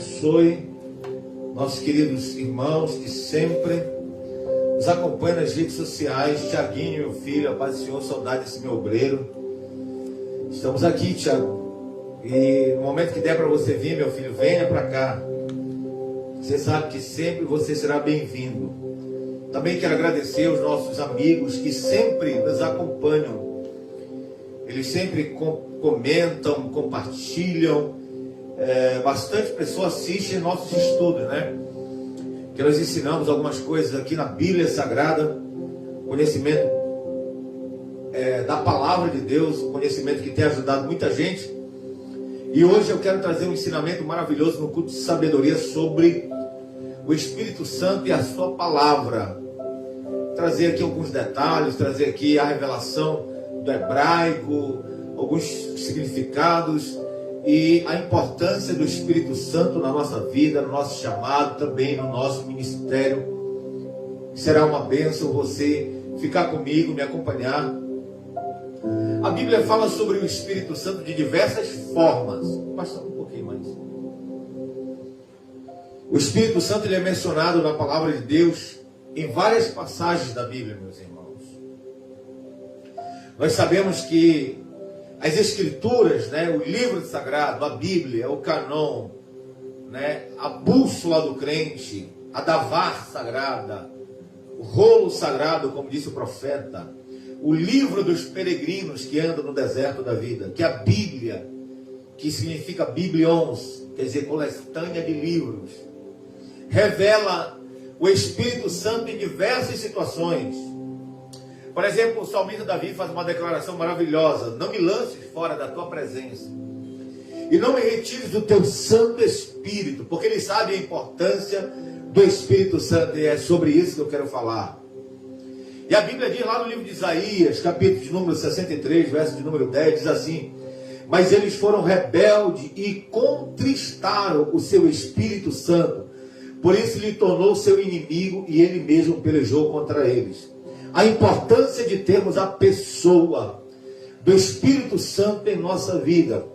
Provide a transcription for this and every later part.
abençoe nossos queridos irmãos que sempre nos acompanham nas redes sociais. Tiaguinho, meu filho, a paz do Senhor, saudade desse meu obreiro. Estamos aqui, Tiago. E no momento que der para você vir, meu filho, venha para cá. Você sabe que sempre você será bem-vindo. Também quero agradecer aos nossos amigos que sempre nos acompanham. Eles sempre comentam, compartilham. Bastante pessoas assistem nossos estudos, né? Que nós ensinamos algumas coisas aqui na Bíblia Sagrada, conhecimento da Palavra de Deus, conhecimento que tem ajudado muita gente. E hoje eu quero trazer um ensinamento maravilhoso no culto de sabedoria sobre o Espírito Santo e a sua palavra. Trazer aqui alguns detalhes, trazer aqui a revelação do hebraico, alguns significados e a importância do Espírito Santo na nossa vida, no nosso chamado, também no nosso ministério. Será uma bênção você ficar comigo, me acompanhar. A Bíblia fala sobre o Espírito Santo de diversas formas. Basta um pouquinho mais. O Espírito Santo ele é mencionado na palavra de Deus em várias passagens da Bíblia, meus irmãos. Nós sabemos que as Escrituras, né, o livro sagrado, a Bíblia, o canon, né, a bússola do crente, a davar sagrada, o rolo sagrado, como disse o profeta, o livro dos peregrinos que andam no deserto da vida, que é a Bíblia, que significa biblions, quer dizer, coletânea de livros, revela o Espírito Santo em diversas situações. Por exemplo, o salmista Davi faz uma declaração maravilhosa: não me lances fora da tua presença e não me retires do teu Santo Espírito, porque ele sabe a importância do Espírito Santo, e é sobre isso que eu quero falar. E a Bíblia diz lá no livro de Isaías, capítulo de número 63, verso de número 10, diz assim: mas eles foram rebeldes e contristaram o seu Espírito Santo, por isso lhe tornou seu inimigo e ele mesmo pelejou contra eles. A importância de termos a pessoa do Espírito Santo em nossa vida.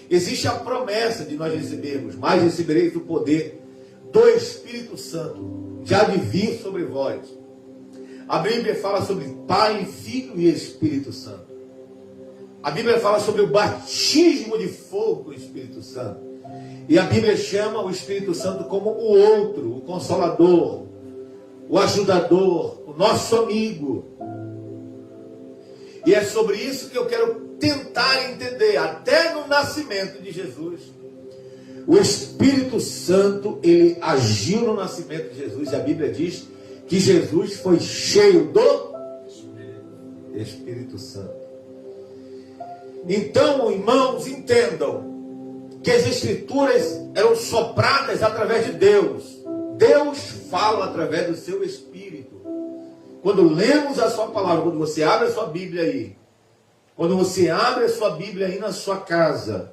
Existe a promessa de nós recebermos, mas recebereis o poder do Espírito Santo, já de vir sobre vós. A Bíblia fala sobre Pai, Filho e Espírito Santo. A Bíblia fala sobre o batismo de fogo do Espírito Santo. E a Bíblia chama o Espírito Santo como o outro, o Consolador, o ajudador, o nosso amigo. E é sobre isso que eu quero tentar entender. Até no nascimento de Jesus, o Espírito Santo, ele agiu no nascimento de Jesus. E a Bíblia diz que Jesus foi cheio do Espírito Santo. Então, irmãos, entendam que as Escrituras eram sopradas através de Deus. Deus fala através do seu Espírito. Quando lemos a sua palavra, quando você abre a sua Bíblia aí, quando você abre a sua Bíblia aí na sua casa,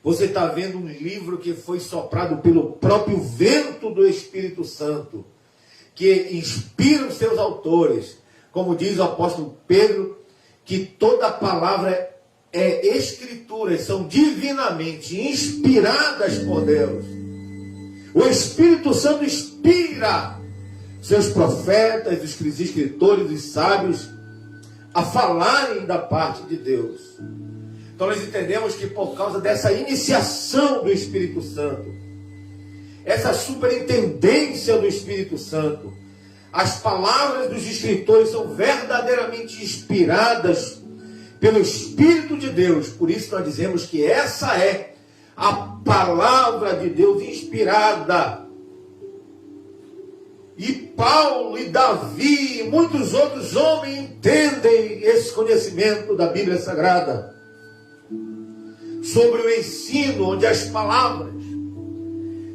você está vendo um livro que foi soprado pelo próprio vento do Espírito Santo, que inspira os seus autores. Como diz o apóstolo Pedro, que toda palavra é escrituras, são divinamente inspiradas por Deus. O Espírito Santo inspira seus profetas, os escritores, os sábios, a falarem da parte de Deus. Então nós entendemos que por causa dessa iniciação do Espírito Santo, essa superintendência do Espírito Santo, as palavras dos escritores são verdadeiramente inspiradas pelo Espírito de Deus. Por isso nós dizemos que essa é a palavra de Deus inspirada. E Paulo e Davi e muitos outros homens entendem esse conhecimento da Bíblia Sagrada, sobre o ensino, onde as palavras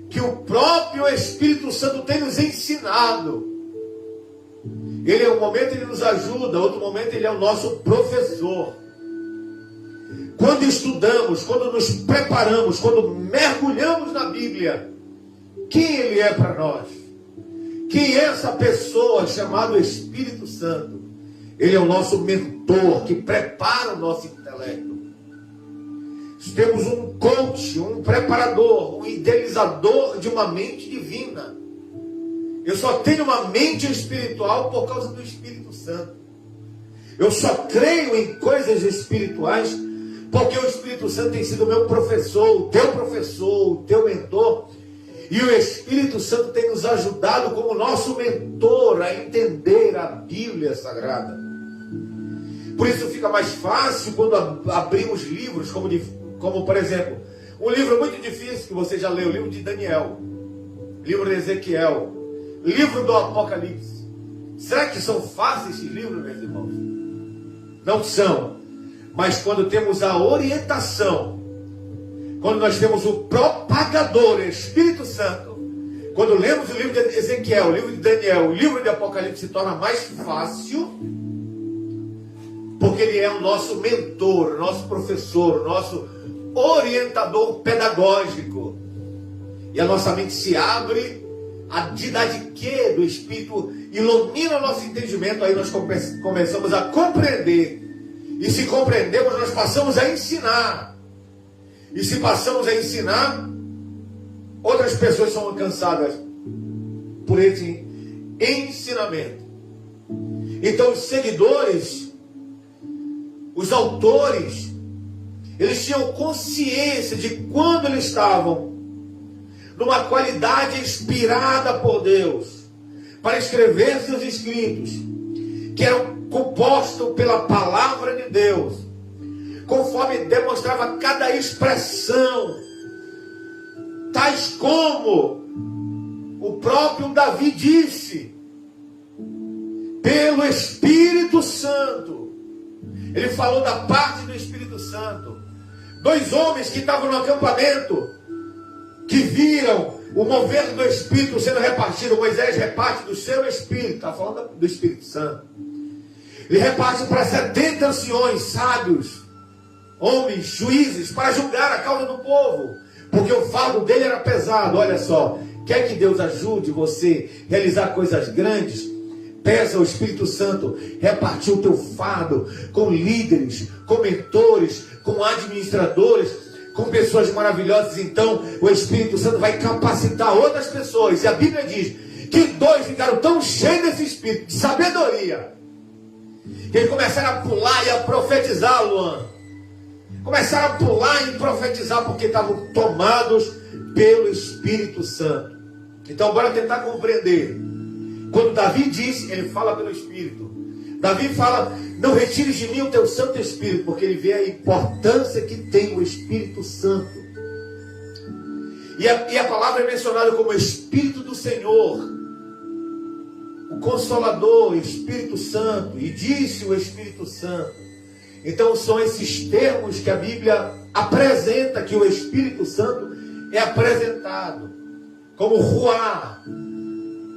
que o próprio Espírito Santo tem nos ensinado, ele em um momento ele nos ajuda, outro momento ele é o nosso professor. Quando estudamos, quando nos preparamos, quando mergulhamos na Bíblia, quem ele é para nós? Quem é essa pessoa chamada Espírito Santo? Ele é o nosso mentor que prepara o nosso intelecto. temos um coach, um preparador, um idealizador de uma mente divina. Eu só tenho uma mente espiritual por causa do Espírito Santo. Eu só creio em coisas espirituais porque o Espírito Santo tem sido meu professor, o teu mentor. E o Espírito Santo tem nos ajudado como nosso mentor a entender a Bíblia Sagrada. Por isso fica mais fácil quando abrimos livros, como por exemplo, um livro muito difícil que você já leu, o livro de Daniel, livro de Ezequiel, livro do Apocalipse. Será que são fáceis esses livros, meus irmãos? Não são. Mas quando temos a orientação, quando nós temos o propagador, o Espírito Santo, quando lemos o livro de Ezequiel, o livro de Daniel, o livro de Apocalipse, se torna mais fácil, porque ele é o nosso mentor, o nosso professor, o nosso orientador pedagógico. E a nossa mente se abre, a didaquê do Espírito ilumina o nosso entendimento, aí nós começamos a compreender. E se compreendemos, nós passamos a ensinar. E se passamos a ensinar, outras pessoas são alcançadas por esse ensinamento. Então os seguidores, os autores, eles tinham consciência de quando eles estavam numa qualidade inspirada por Deus para escrever seus escritos, que eram compostos pela palavra de Deus, conforme demonstrava cada expressão, tais como o próprio Davi disse, pelo Espírito Santo. Ele falou da parte do Espírito Santo. Dois homens que estavam no acampamento, que viram o mover do Espírito sendo repartido. Moisés reparte do seu Espírito, está falando do Espírito Santo. Ele reparte para 70 anciões, sábios, homens, juízes, para julgar a causa do povo, porque o fardo dele era pesado. Olha só, quer que Deus ajude você a realizar coisas grandes? Peça ao Espírito Santo repartir o teu fardo com líderes, com mentores, com administradores, com pessoas maravilhosas. Então o Espírito Santo vai capacitar outras pessoas. E a Bíblia diz que dois ficaram tão cheios desse Espírito, de sabedoria, que eles começaram a pular e a profetizar, Luan. Começaram a pular e profetizar porque estavam tomados pelo Espírito Santo. Então bora tentar compreender. Quando Davi diz, ele fala pelo Espírito. Davi fala, não retires de mim o teu Santo Espírito, porque ele vê a importância que tem o Espírito Santo. E a palavra é mencionada como Espírito do Senhor, o Consolador, Espírito Santo, e disse o Espírito Santo. Então são esses termos que a Bíblia apresenta, que o Espírito Santo é apresentado como Ruá,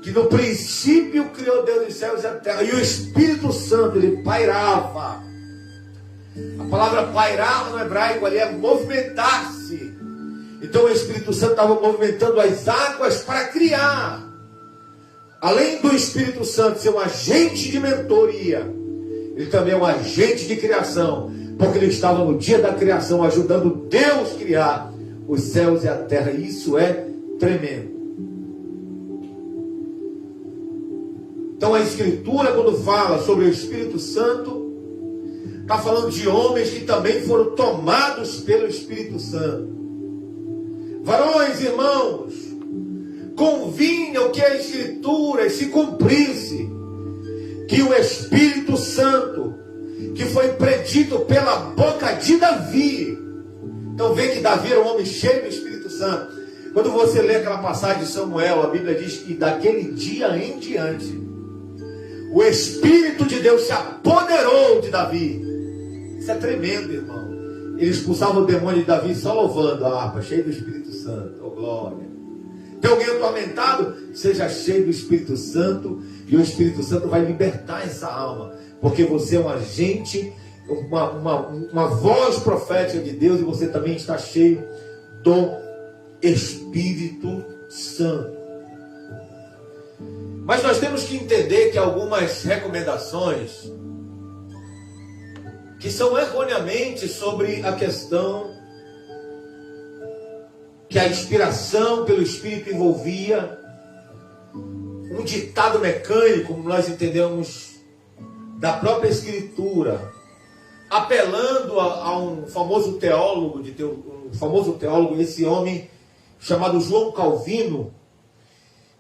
que no princípio criou Deus os céus e a terra, e o Espírito Santo, ele pairava. A palavra pairar no hebraico ali é movimentar-se. Então o Espírito Santo estava movimentando as águas para criar. Além do Espírito Santo ser um agente de mentoria, ele também é um agente de criação, porque ele estava no dia da criação ajudando Deus a criar os céus e a terra. E isso é tremendo. Então a Escritura, quando fala sobre o Espírito Santo, está falando de homens que também foram tomados pelo Espírito Santo. Varões, irmãos, convinha que a Escritura se cumprisse, que o Espírito Santo, que foi predito pela boca de Davi. Então vê que Davi era um homem cheio do Espírito Santo. Quando você lê aquela passagem de Samuel, a Bíblia diz que daquele dia em diante, o Espírito de Deus se apoderou de Davi. Isso é tremendo, irmão. Ele expulsava o demônio de Davi só louvando a harpa, cheio do Espírito Santo. Oh, glória. Tem alguém atormentado? Seja cheio do Espírito Santo, e o Espírito Santo vai libertar essa alma, porque você é um agente, uma voz profética de Deus, e você também está cheio do Espírito Santo. Mas nós temos que entender que algumas recomendações que são erroneamente sobre a questão que a inspiração pelo Espírito envolvia, um ditado mecânico, como nós entendemos da própria Escritura, apelando a um famoso teólogo, esse homem chamado João Calvino.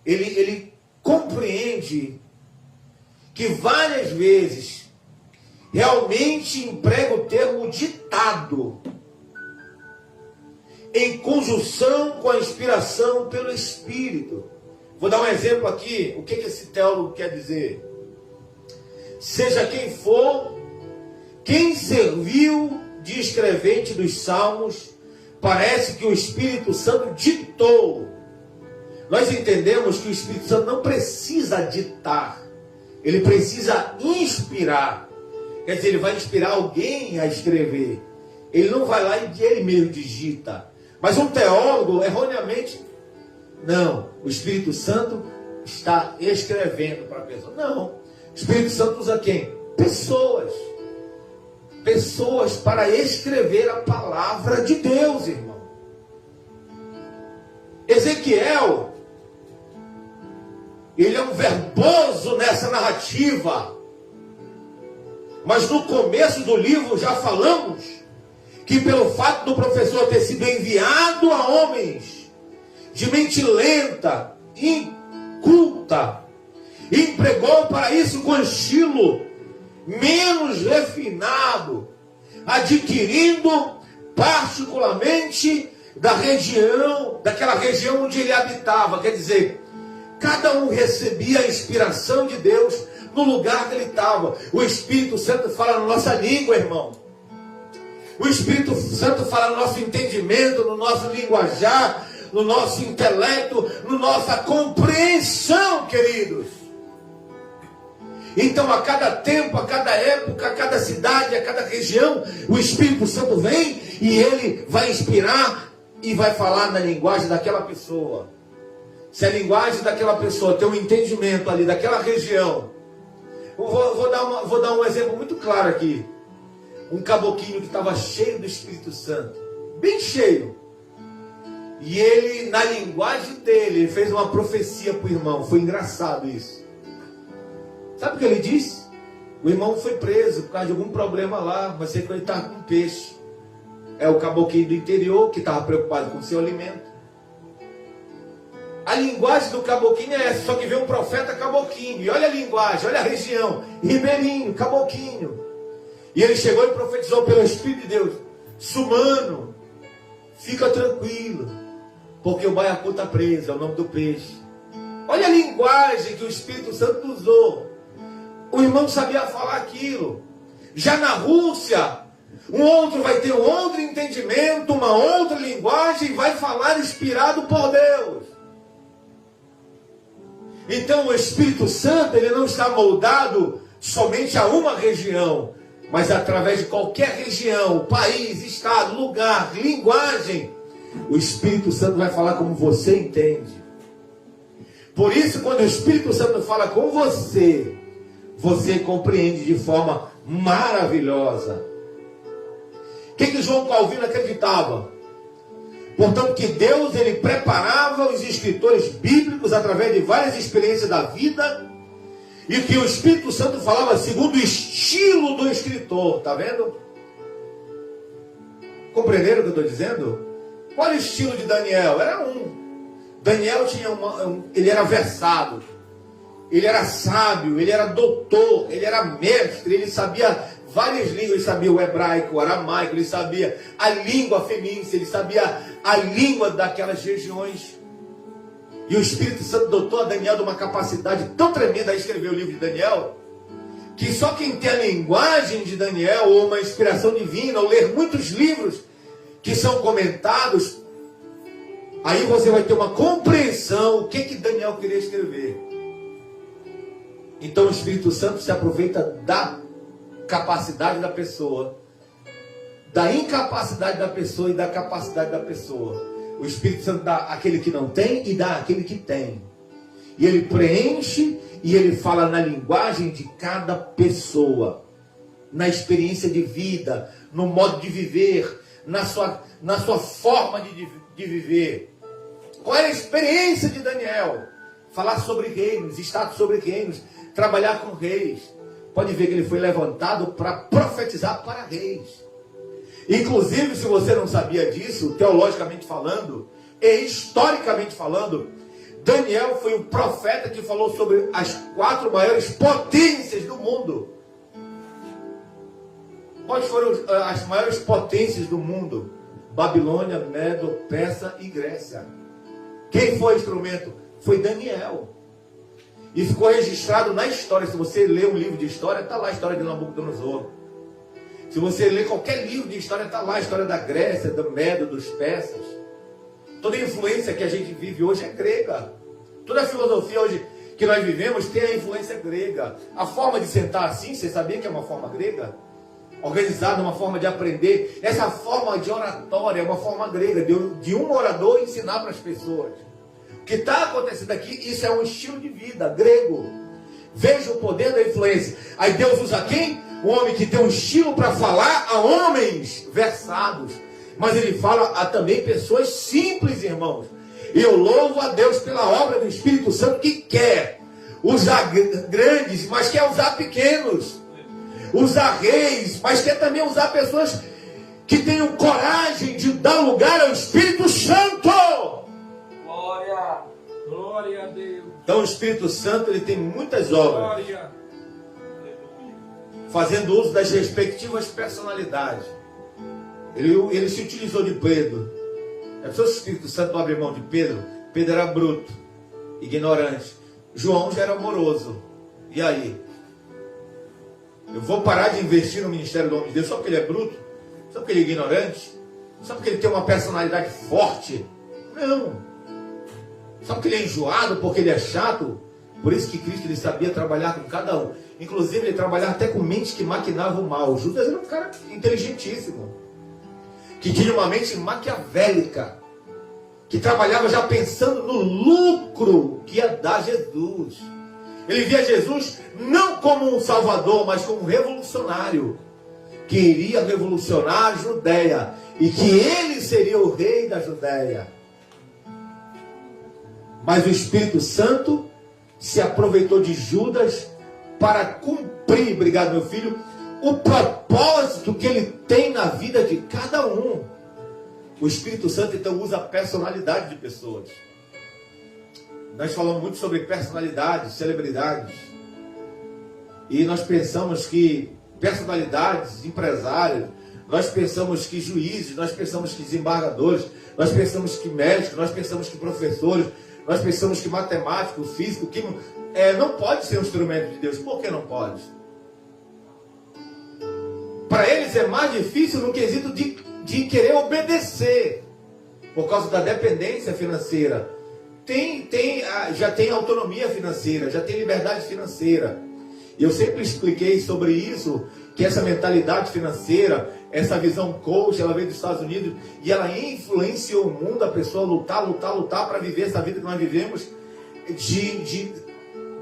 Ele compreende que várias vezes realmente emprega o termo ditado em conjunção com a inspiração pelo Espírito. Vou dar um exemplo aqui, o que esse teólogo quer dizer. Seja quem for, quem serviu de escrevente dos Salmos, parece que o Espírito Santo ditou. Nós entendemos que o Espírito Santo não precisa ditar, ele precisa inspirar. Quer dizer, ele vai inspirar alguém a escrever. Ele não vai lá e ele mesmo digita. Mas um teólogo, erroneamente, não, o Espírito Santo está escrevendo para a pessoa. Não, o Espírito Santo usa quem? Pessoas. Pessoas para escrever a palavra de Deus, irmão. Ezequiel, ele é um verboso nessa narrativa. Mas no começo do livro já falamos que pelo fato do professor ter sido enviado a homens de mente lenta, inculta, empregou para isso com estilo menos refinado, adquirindo particularmente daquela região onde ele habitava. Quer dizer, cada um recebia a inspiração de Deus no lugar que ele estava. O Espírito Santo fala na nossa língua, irmão. O Espírito Santo fala no nosso entendimento, no nosso linguajar, no nosso intelecto, na nossa compreensão, queridos. Então, a cada tempo, a cada época, a cada cidade, a cada região, o Espírito Santo vem e ele vai inspirar e vai falar na linguagem daquela pessoa. Se a linguagem daquela pessoa tem um entendimento ali daquela região, vou dar um exemplo muito claro aqui. Um caboclinho que estava cheio do Espírito Santo, bem cheio. E ele, na linguagem dele, ele fez uma profecia para o irmão. Foi engraçado isso. Sabe o que ele disse? O irmão foi preso por causa de algum problema lá, mas sei que ele estava com peixe. É o caboclinho do interior que estava preocupado com o seu alimento. A linguagem do caboclinho é essa, só que veio um profeta caboclinho. E olha a linguagem, olha a região. Ribeirinho, caboclinho. E ele chegou e profetizou pelo Espírito de Deus: Sumano, fica tranquilo, porque o baiacu está preso, é o nome do peixe. Olha a linguagem que o Espírito Santo usou. O irmão sabia falar aquilo. Já na Rússia, um outro vai ter um outro entendimento, uma outra linguagem, e vai falar inspirado por Deus. Então o Espírito Santo, ele não está moldado somente a uma região, mas através de qualquer região, país, estado, lugar, linguagem, o Espírito Santo vai falar como você entende. Por isso, quando o Espírito Santo fala com você, você compreende de forma maravilhosa. O que João Calvino acreditava? Portanto, que Deus, ele preparava os escritores bíblicos através de várias experiências da vida, e que o Espírito Santo falava segundo o estilo do escritor. Está vendo? Compreenderam o que eu estou dizendo? Qual é o estilo de Daniel? Era um. Daniel tinha ele era versado, ele era sábio, ele era doutor, ele era mestre, ele sabia várias línguas, ele sabia o hebraico, o aramaico, ele sabia a língua fenícia, ele sabia a língua daquelas regiões. E o Espírito Santo dotou a Daniel de uma capacidade tão tremenda a escrever o livro de Daniel, que só quem tem a linguagem de Daniel, ou uma inspiração divina, ou ler muitos livros que são comentados, aí você vai ter uma compreensão o que Daniel queria escrever. Então o Espírito Santo se aproveita da capacidade da pessoa, da incapacidade da pessoa e da capacidade da pessoa. O Espírito Santo dá àquele que não tem e dá àquele que tem. E ele preenche e ele fala na linguagem de cada pessoa, na experiência de vida, no modo de viver, na sua forma de de viver? Qual era a experiência de Daniel? Falar sobre reinos, estar sobre reinos, trabalhar com reis. Pode ver que ele foi levantado para profetizar para reis. Inclusive, se você não sabia disso, teologicamente falando, e historicamente falando, Daniel foi o profeta que falou sobre as 4 maiores potências do mundo. Quais foram as maiores potências do mundo? Babilônia, Medo, Persa e Grécia. Quem foi o instrumento? Foi Daniel. E ficou registrado na história. Se você ler um livro de história, está lá a história de Nabucodonosor. Se você ler qualquer livro de história, está lá a história da Grécia, do Medo, dos persas. Toda a influência que a gente vive hoje é grega. Toda a filosofia hoje que nós vivemos tem a influência grega. A forma de sentar assim, você sabia que é uma forma grega? Organizada, uma forma de aprender. Essa forma de oratória é uma forma grega, de um orador ensinar para as pessoas. O que está acontecendo aqui, isso é um estilo de vida grego. Veja o poder da influência. Aí Deus usa quem? Um homem que tem um estilo para falar a homens versados. Mas ele fala a também pessoas simples, irmãos. E eu louvo a Deus pela obra do Espírito Santo que quer usar grandes, mas quer usar pequenos. Usar reis, mas quer também usar pessoas que tenham coragem de dar lugar ao Espírito Santo. Glória, glória a Deus. Então o Espírito Santo ele tem muitas obras. Glória. Fazendo uso das respectivas personalidades. Ele se utilizou de Pedro. É só o Espírito Santo não abre mão de Pedro. Pedro era bruto, ignorante. João já era amoroso. E aí? Eu vou parar de investir no ministério do homem de Deus só porque ele é bruto? Só porque ele é ignorante? Só porque ele tem uma personalidade forte? Não. Só porque ele é enjoado, porque ele é chato? Por isso que Cristo ele sabia trabalhar com cada um. Inclusive ele trabalhava até com mentes que maquinavam o mal. Judas era um cara inteligentíssimo. Que tinha uma mente maquiavélica. Que trabalhava já pensando no lucro que ia dar Jesus. Ele via Jesus não como um salvador, mas como um revolucionário. Que iria revolucionar a Judéia. E que ele seria o rei da Judéia. Mas o Espírito Santo se aproveitou de Judas para cumprir, obrigado meu filho, o propósito que ele tem na vida de cada um. O Espírito Santo então usa a personalidade de pessoas. Nós falamos muito sobre personalidades, celebridades. E nós pensamos que personalidades, empresários, nós pensamos que juízes, nós pensamos que desembargadores, nós pensamos que médicos, nós pensamos que professores, nós pensamos que matemático, físico, químico, não pode ser um instrumento de Deus. Por que não pode? Para eles é mais difícil no quesito de querer obedecer, por causa da dependência financeira. Já tem autonomia financeira, já tem liberdade financeira. E eu sempre expliquei sobre isso, que essa mentalidade financeira, essa visão coach, ela veio dos Estados Unidos e ela influenciou o mundo, a pessoa lutar para viver essa vida que nós vivemos,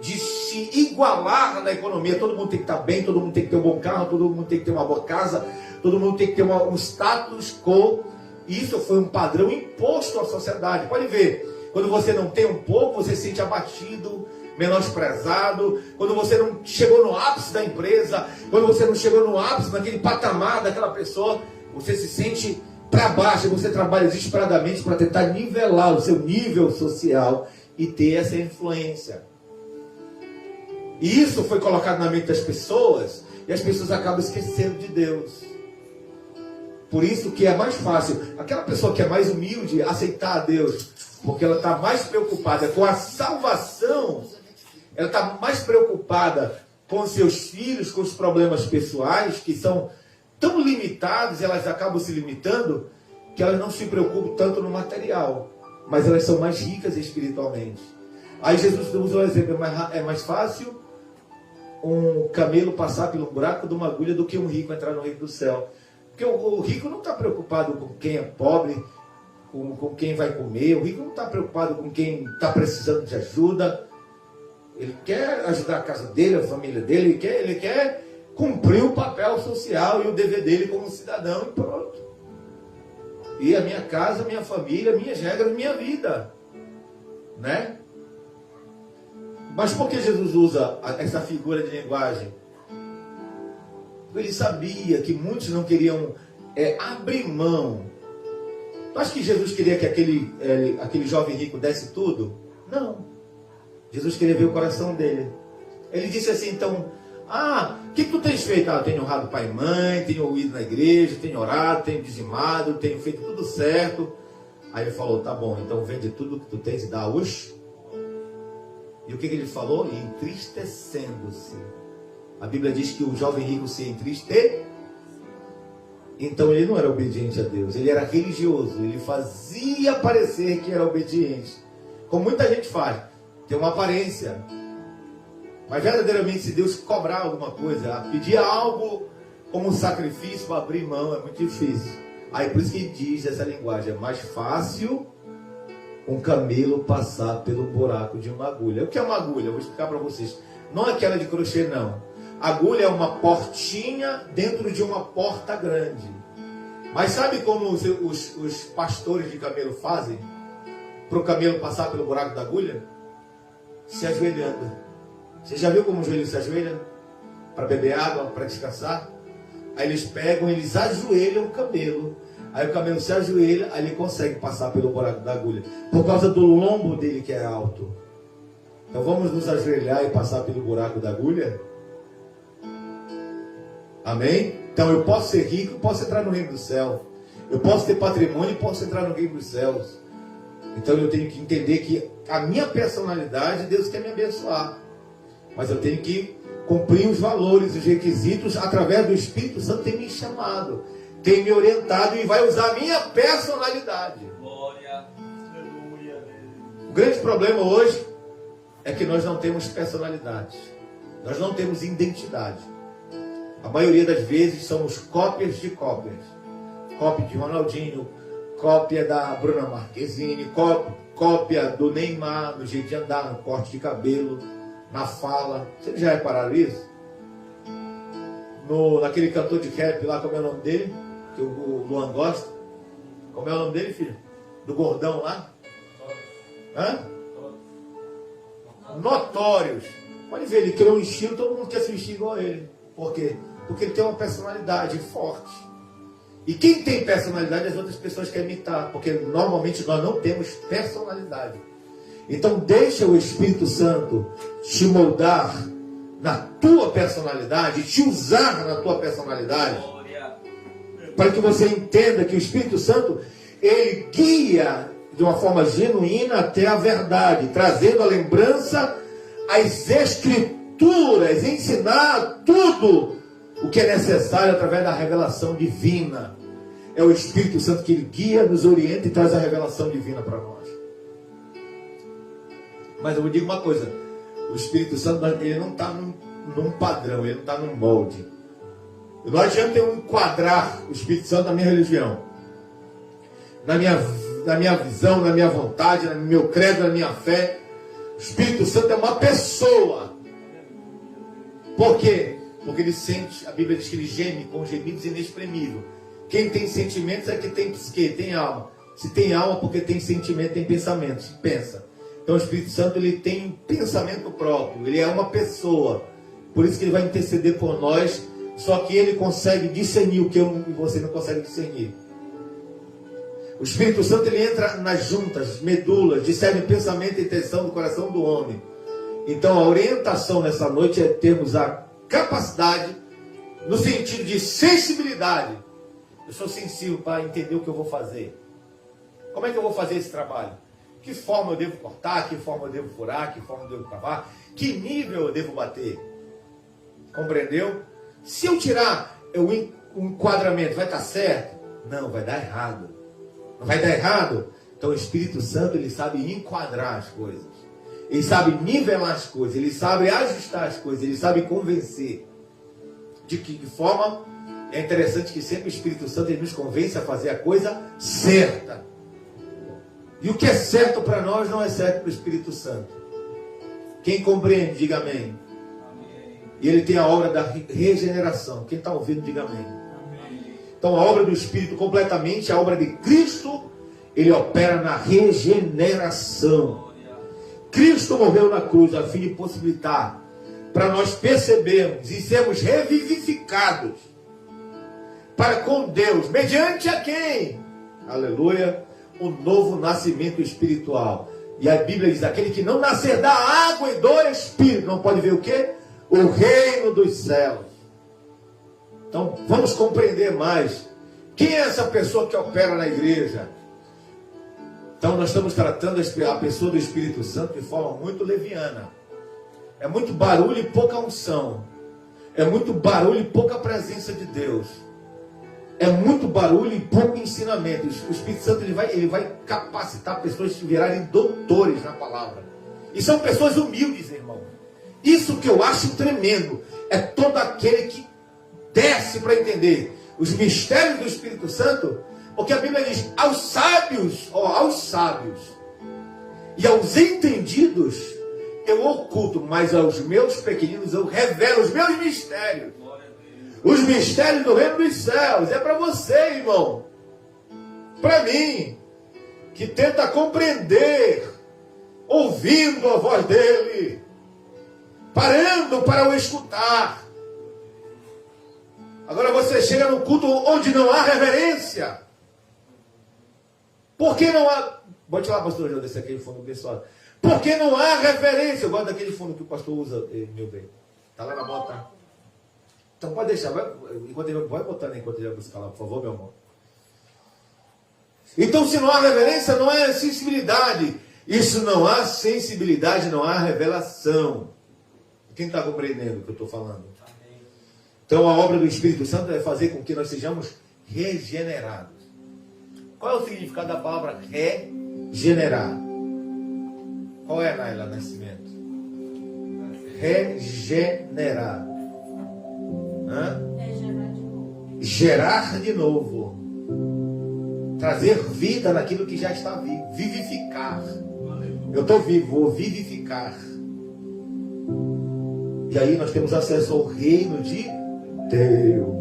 de se igualar na economia. Todo mundo tem que estar bem, todo mundo tem que ter um bom carro, todo mundo tem que ter uma boa casa, todo mundo tem que ter um status quo. Isso foi um padrão imposto à sociedade. Pode ver, quando você não tem um pouco, você se sente abatido, menosprezado. Quando você não chegou no ápice da empresa, quando você não chegou no ápice naquele patamar daquela pessoa, você se sente para baixo. Você trabalha desesperadamente para tentar nivelar o seu nível social e ter essa influência. E isso foi colocado na mente das pessoas e as pessoas acabam esquecendo de Deus. Por isso que é mais fácil aquela pessoa que é mais humilde aceitar a Deus, porque ela está mais preocupada com a salvação, ela está mais preocupada com seus filhos, com os problemas pessoais, que são tão limitados, elas acabam se limitando, que elas não se preocupam tanto no material, mas elas são mais ricas espiritualmente. Aí Jesus usa o exemplo, é mais fácil um camelo passar pelo buraco de uma agulha do que um rico entrar no reino do céu. Porque o rico não está preocupado com quem é pobre, com quem vai comer. O rico não está preocupado com quem está precisando de ajuda. Ele quer ajudar a casa dele, a família dele. Ele quer cumprir o papel social e o dever dele como cidadão e pronto. E a minha casa, a minha família, minhas regras, minha vida. Né? Mas por que Jesus usa essa figura de linguagem? Porque ele sabia que muitos não queriam abrir mão. Tu acha que Jesus queria que aquele jovem rico desse tudo? Não. Jesus queria ver o coração dele. Ele disse assim, então, o que tu tens feito? Eu tenho honrado pai e mãe, tenho ido na igreja, tenho orado, tenho dizimado, tenho feito tudo certo. Aí ele falou, tá bom, então vende tudo que tu tens e dá aos. E o que ele falou? Entristecendo-se. A Bíblia diz que o jovem rico se entristeceu. Então ele não era obediente a Deus, ele era religioso, ele fazia parecer que era obediente. Como muita gente faz, tem uma aparência. Mas verdadeiramente, se Deus cobrar alguma coisa, pedir algo como um sacrifício para abrir mão, é muito difícil. Aí por isso que diz essa linguagem, é mais fácil um camelo passar pelo buraco de uma agulha. O que é uma agulha? Eu vou explicar para vocês. Não é aquela de crochê, não. Agulha é uma portinha dentro de uma porta grande. Mas sabe como os pastores de camelo fazem para o camelo passar pelo buraco da agulha? Se ajoelhando. Você já viu como o joelho se ajoelha? Para beber água, para descansar? Aí eles pegam, eles ajoelham o camelo. Aí o camelo se ajoelha, aí ele consegue passar pelo buraco da agulha. Por causa do lombo dele que é alto. Então vamos nos ajoelhar e passar pelo buraco da agulha? Amém? Então eu posso ser rico, posso entrar no reino do céu. Eu posso ter patrimônio e posso entrar no reino dos céus. Então eu tenho que entender que a minha personalidade, Deus quer me abençoar. Mas eu tenho que cumprir os valores, os requisitos, através do Espírito Santo tem me chamado, tem me orientado e vai usar a minha personalidade. Glória, aleluia. O grande problema hoje é que nós não temos personalidade. Nós não temos identidade. A maioria das vezes somos cópias de cópias. Cópia de Ronaldinho, cópia da Bruna Marquezine, cópia do Neymar, no jeito de andar, no corte de cabelo, na fala. Vocês já repararam isso? Naquele cantor de rap lá, como é o nome dele? Que o Luan gosta. Como é o nome dele, filho? Do gordão lá? Hã? Notórios. Pode ver, ele criou um estilo, todo mundo quer se vestir igual a ele. Por quê? Porque ele tem uma personalidade forte. E quem tem personalidade, as outras pessoas querem imitar. Porque normalmente nós não temos personalidade. Então deixa o Espírito Santo te moldar na tua personalidade, te usar na tua personalidade. Para que você entenda que o Espírito Santo, ele guia de uma forma genuína até a verdade, trazendo a lembrança, as escrituras, ensinar tudo o que é necessário através da revelação divina. É o Espírito Santo que ele guia, nos orienta e traz a revelação divina para nós. Mas eu vou dizer uma coisa, o Espírito Santo ele não está num padrão, ele não está num molde. Não adianta eu enquadrar o Espírito Santo na minha religião, na minha visão, na minha vontade, no meu credo, na minha fé. O Espírito Santo é uma pessoa. Por quê? Porque ele sente, a Bíblia diz que ele geme com gemidos inexprimíveis. Quem tem sentimentos é que tem psique, tem alma. Se tem alma, porque tem sentimento, tem pensamento, se pensa. Então o Espírito Santo ele tem um pensamento próprio, ele é uma pessoa. Por isso que ele vai interceder por nós, só que ele consegue discernir o que eu e você não consegue discernir. O Espírito Santo ele entra nas juntas, medulas, discerne pensamento e intenção do coração do homem. Então a orientação nessa noite é termos a capacidade, no sentido de sensibilidade. Eu sou sensível para entender o que eu vou fazer. Como é que eu vou fazer esse trabalho? Que forma eu devo cortar? Que forma eu devo furar? Que forma eu devo cavar? Que nível eu devo bater? Compreendeu? Se eu tirar o enquadramento, vai estar certo? Não, vai dar errado. Não vai dar errado? Então o Espírito Santo ele sabe enquadrar as coisas. Ele sabe nivelar as coisas. Ele sabe ajustar as coisas. Ele sabe convencer. De que forma? É interessante que sempre o Espírito Santo ele nos convence a fazer a coisa certa. E o que é certo para nós não é certo para o Espírito Santo. Quem compreende, diga amém. Amém. E ele tem a obra da regeneração. Quem está ouvindo, diga amém. Amém. Então a obra do Espírito completamente, a obra de Cristo, ele opera na regeneração. Cristo morreu na cruz a fim de possibilitar para nós percebermos e sermos revivificados para com Deus, mediante a quem? Aleluia, o novo nascimento espiritual. E a Bíblia diz, aquele que não nascer da água e do Espírito, não pode ver o quê? O reino dos céus. Então, vamos compreender mais. Quem é essa pessoa que opera na igreja? Então, nós estamos tratando a pessoa do Espírito Santo de forma muito leviana. É muito barulho e pouca unção. É muito barulho e pouca presença de Deus. É muito barulho e pouco ensinamento. O Espírito Santo ele vai capacitar pessoas a virarem doutores na palavra. E são pessoas humildes, irmão. Isso que eu acho tremendo. É todo aquele que desce para entender os mistérios do Espírito Santo. Porque a Bíblia diz, aos sábios e aos entendidos eu oculto, mas aos meus pequeninos eu revelo os meus mistérios. Os mistérios do reino dos céus. É para você, irmão. Para mim, que tenta compreender, ouvindo a voz dele, parando para o escutar. Agora você chega no culto onde não há reverência. Por que não há... Bote lá, pastor João, desse aqui fundo pessoal. Por que não há reverência? Eu gosto daquele fundo que o pastor usa, meu bem. Está lá na bota. Então pode deixar. Vai botando enquanto ele vai buscar lá, por favor, meu amor. Então, se não há reverência, não há sensibilidade. Isso não há sensibilidade, não há revelação. Quem está compreendendo o que eu estou falando? Então, a obra do Espírito Santo é fazer com que nós sejamos regenerados. Qual é o significado da palavra regenerar? Qual é, Naila Nascimento? Regenerar. Gerar de novo. Trazer vida naquilo que já está vivo. Vivificar. Eu estou vivo, vou vivificar. E aí nós temos acesso ao reino de Deus.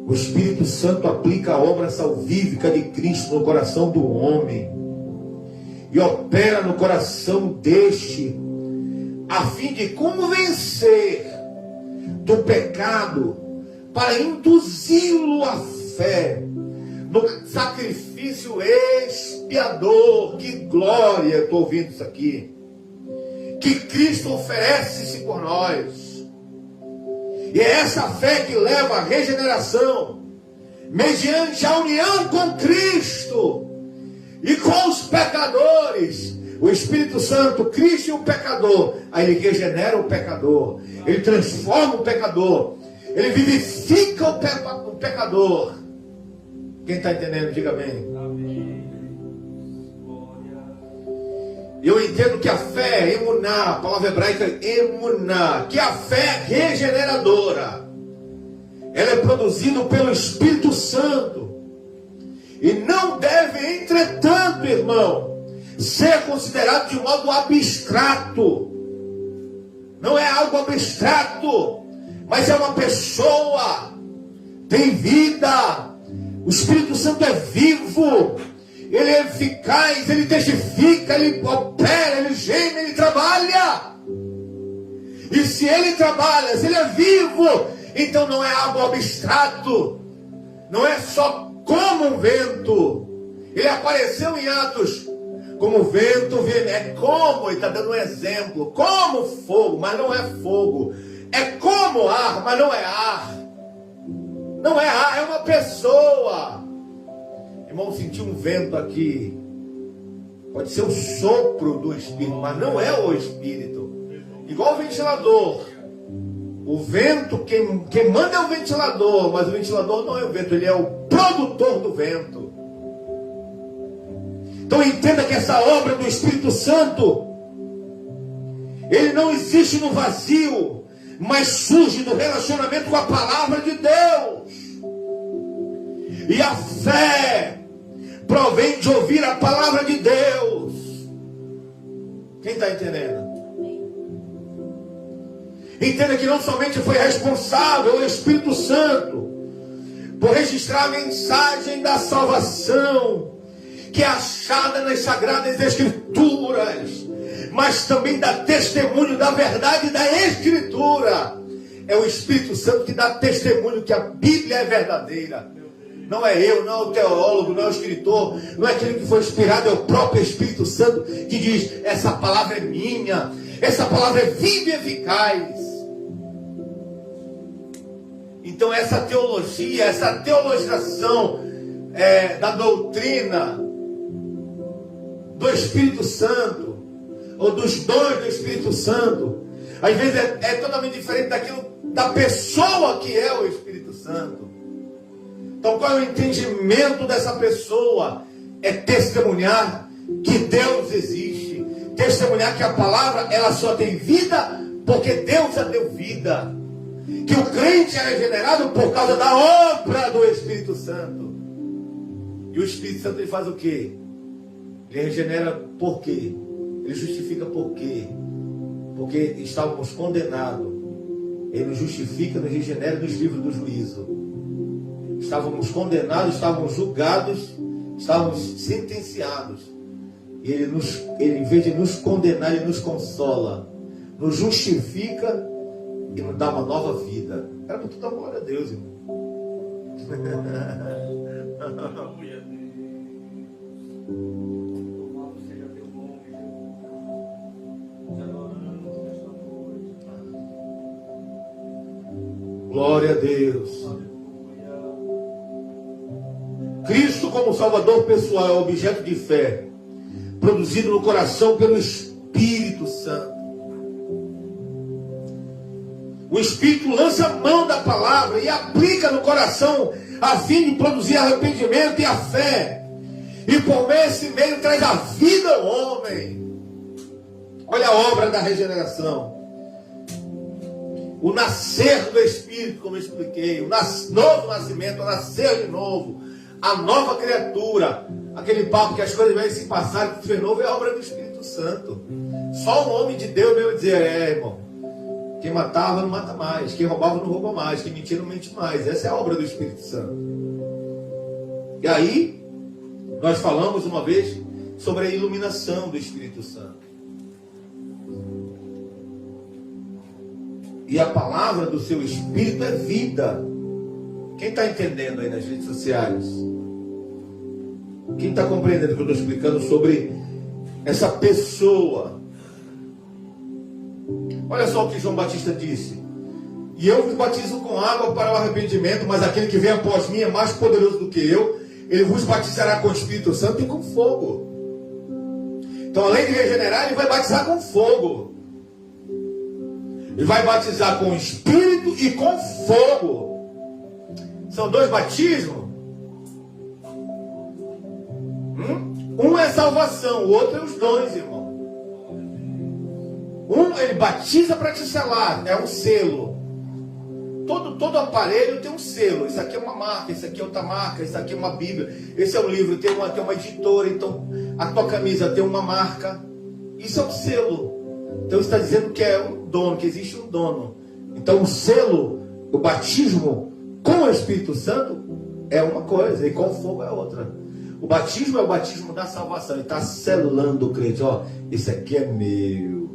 O Espírito Santo aplica a obra salvífica de Cristo no coração do homem e opera no coração deste a fim de convencer do pecado para induzi-lo à fé no sacrifício expiador. Que glória, eu estou ouvindo isso aqui, que Cristo oferece-se por nós. E é essa fé que leva à regeneração, mediante a união com Cristo e com os pecadores. O Espírito Santo, Cristo e o pecador. Aí ele regenera o pecador, ele transforma o pecador, ele vivifica o pecador. Quem está entendendo, diga amém. Eu entendo que a fé é emuná, a palavra hebraica é emuná, que a fé é regeneradora. Ela é produzida pelo Espírito Santo. E não deve, entretanto, irmão, ser considerado de modo abstrato. Não é algo abstrato, mas é uma pessoa. Tem vida. O Espírito Santo é vivo. Ele é eficaz, ele testifica, ele opera, ele geme, ele trabalha. E se ele trabalha, se ele é vivo, então não é algo abstrato. Não é só como um vento. Ele apareceu em Atos como vento, é como, ele está dando um exemplo, como fogo, mas não é fogo. É como ar, mas não é ar. Não é ar, é uma pessoa. Irmão, senti um vento aqui. Pode ser o sopro do Espírito, mas não é o Espírito. Igual o ventilador. O vento, quem manda é o ventilador, mas o ventilador não é o vento, ele é o produtor do vento. Então entenda que essa obra do Espírito Santo, ele não existe no vazio, mas surge do relacionamento com a palavra de Deus. E a fé provém de ouvir a palavra de Deus. Quem está entendendo? Entenda que não somente foi responsável o Espírito Santo por registrar a mensagem da salvação, que é achada nas Sagradas Escrituras, mas também dá testemunho da verdade da Escritura. É o Espírito Santo que dá testemunho que a Bíblia é verdadeira. Não é eu, não é o teólogo, não é o escritor, não é aquele que foi inspirado, é o próprio Espírito Santo que diz: essa palavra é minha, essa palavra é viva e eficaz. Então essa teologia, essa teologização da doutrina do Espírito Santo, ou dos dons do Espírito Santo, às vezes é totalmente diferente daquilo, da pessoa que é o Espírito Santo. Então qual é o entendimento dessa pessoa? É testemunhar que Deus existe, testemunhar que a palavra ela só tem vida porque Deus a deu vida, que o crente é regenerado por causa da obra do Espírito Santo. E o Espírito Santo ele faz o quê? Ele regenera por quê? Ele justifica por quê? Porque estávamos condenados. Ele nos justifica, nos regenera e nos livra do juízo. Estávamos condenados, estávamos julgados, estávamos sentenciados. E ele, em vez de nos condenar, ele nos consola, nos justifica e nos dá uma nova vida. Era para tu dar glória a Deus, irmão. Glória a Deus. Cristo como Salvador pessoal é objeto de fé, produzido no coração pelo Espírito Santo. O Espírito lança a mão da palavra e aplica no coração a fim de produzir arrependimento e a fé. E por meio desse meio traz a vida ao homem. Olha a obra da regeneração. O nascer do Espírito, como eu expliquei, o novo nascimento, o nascer de novo, a nova criatura, aquele papo que as coisas vão se passar, que fez novo, é a obra do Espírito Santo. Só um homem de Deus veio dizer: irmão, quem matava não mata mais, quem roubava não rouba mais, quem mentia não mente mais. Essa é a obra do Espírito Santo. E aí, nós falamos uma vez sobre a iluminação do Espírito Santo. E a palavra do seu Espírito é vida. Quem está entendendo aí nas redes sociais? Quem está compreendendo o que eu estou explicando sobre essa pessoa? Olha só o que João Batista disse: e eu vos batizo com água para o arrependimento, mas aquele que vem após mim é mais poderoso do que eu. Ele vos batizará com o Espírito Santo e com fogo. Então, além de regenerar, ele vai batizar com fogo. Ele vai batizar com Espírito e com fogo. São dois batismos. Um é salvação, o outro é os dons, irmão. Um, ele batiza para te selar, é um selo. Todo aparelho tem um selo. Isso aqui é uma marca, isso aqui é outra marca, isso aqui é uma Bíblia, esse é um livro, tem uma editora. Então, a tua camisa tem uma marca. Isso é um selo. Então, está dizendo que é um dono, que existe um dono. Então, o selo, o batismo com o Espírito Santo é uma coisa, e com o fogo é outra. O batismo é o batismo da salvação. Ele está selando o crente. Ó, esse aqui é meu.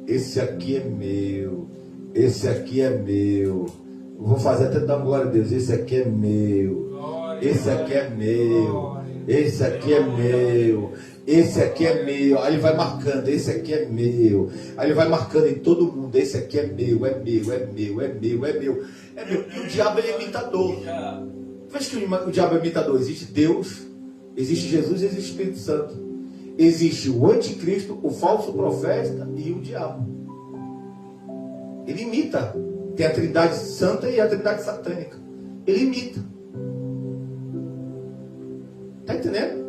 Esse aqui é meu. Esse aqui é meu. Eu vou fazer até dar glória a Deus. Esse aqui é meu. Esse aqui é meu. Esse aqui é meu. Esse aqui é meu. Aí ele vai marcando. Esse aqui é meu. Aí ele vai marcando em todo mundo. Esse aqui é meu, é meu, é meu, é meu, é meu. É meu. E o diabo é imitador. Veja que o diabo é imitador. Existe Deus, existe Jesus e existe o Espírito Santo. Existe o anticristo, o falso profeta e o diabo. Ele imita. Tem a Trindade Santa e a Trindade Satânica. Ele imita. Está entendendo?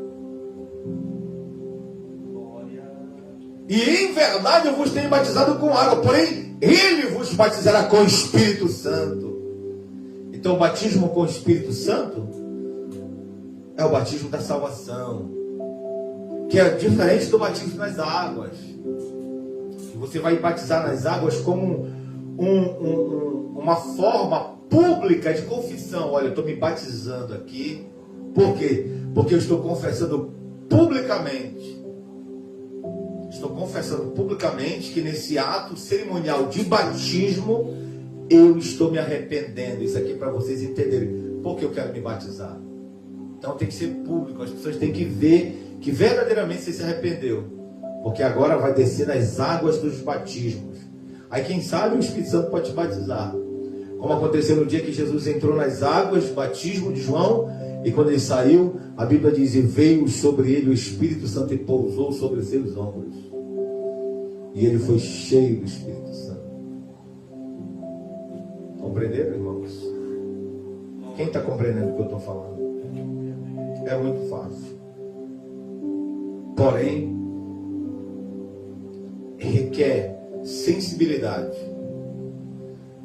E em verdade eu vos tenho batizado com água, porém ele vos batizará com o Espírito Santo. Então o batismo com o Espírito Santo é o batismo da salvação, que é diferente do batismo nas águas. Você vai batizar nas águas como uma forma pública de confissão. Olha, eu estou me batizando aqui. Por quê? Porque eu estou confessando publicamente. Estou confessando publicamente que nesse ato cerimonial de batismo eu estou me arrependendo. Isso aqui é para vocês entenderem por que eu quero me batizar. Então tem que ser público. As pessoas têm que ver que verdadeiramente você se arrependeu. Porque agora vai descer nas águas dos batismos. Aí quem sabe o Espírito Santo pode te batizar. Como aconteceu no dia que Jesus entrou nas águas do batismo de João. E quando ele saiu, a Bíblia diz: e veio sobre ele o Espírito Santo e pousou sobre os seus ombros. E ele foi cheio do Espírito Santo. Compreenderam, irmãos? Quem está compreendendo o que eu estou falando? É muito fácil. Porém, requer sensibilidade.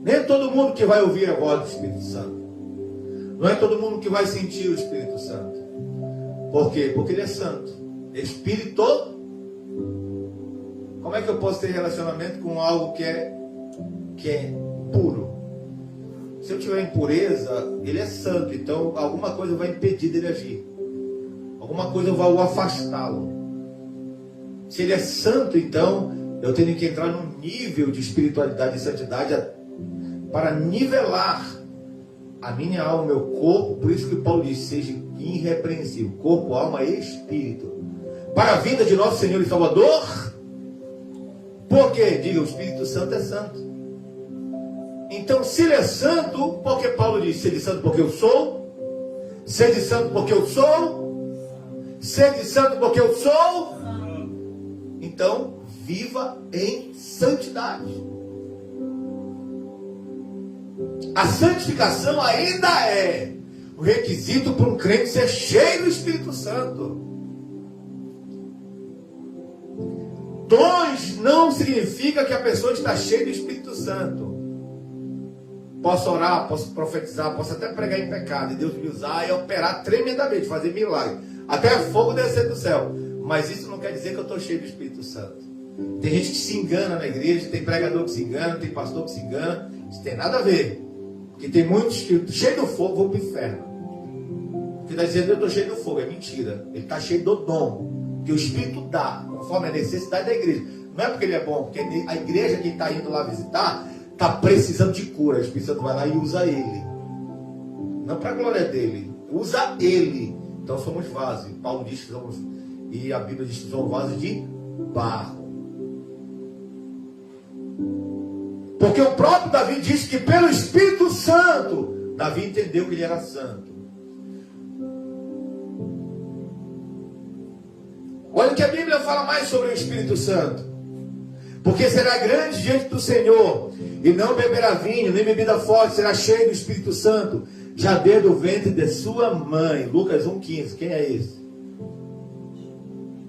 Nem é todo mundo que vai ouvir a voz do Espírito Santo. Não é todo mundo que vai sentir o Espírito Santo. Por quê? Porque ele é santo. Espírito. Como é que eu posso ter relacionamento com algo que é puro? Se eu tiver impureza, ele é santo. Então alguma coisa vai impedir dele agir. Alguma coisa vai o afastá-lo. Se ele é santo, então eu tenho que entrar num nível de espiritualidade e santidade para nivelar a minha alma, o meu corpo. Por isso que Paulo diz: seja irrepreensível, corpo, alma e espírito, para a vinda de nosso Senhor e Salvador. Por quê? Diga, o Espírito Santo é santo. Então, se ele é santo, porque Paulo diz: sede santo porque eu sou, sede santo porque eu sou, sede santo porque eu sou. Então, viva em santidade. A santificação ainda é o requisito para um crente ser cheio do Espírito Santo. Dons não significa que a pessoa está cheia do Espírito Santo. Posso orar, posso profetizar, posso até pregar em pecado, e Deus me usar e operar tremendamente, fazer milagre, até fogo descer do céu. Mas isso não quer dizer que eu estou cheio do Espírito Santo. Tem gente que se engana na igreja, tem pregador que se engana, tem pastor que se engana. Isso tem nada a ver. Porque tem muitos que, cheio do fogo, vão para o inferno. Porque está dizendo: eu estou cheio do fogo. É mentira. Ele está cheio do dom que o Espírito dá, conforme a necessidade da igreja. Não é porque ele é bom, porque a igreja que está indo lá visitar está precisando de cura. O Espírito Santo vai lá e usa ele. Não para a glória dele. Usa ele. Então somos vasos. Paulo diz que somos, e a Bíblia diz que somos vasos de barro. Porque o próprio Davi disse que pelo Espírito Santo, Davi entendeu que ele era santo. Olha o que a Bíblia fala mais sobre o Espírito Santo. Porque será grande diante do Senhor, e não beberá vinho, nem bebida forte, será cheio do Espírito Santo, já desde o ventre de sua mãe. Lucas 1,15. Quem é esse?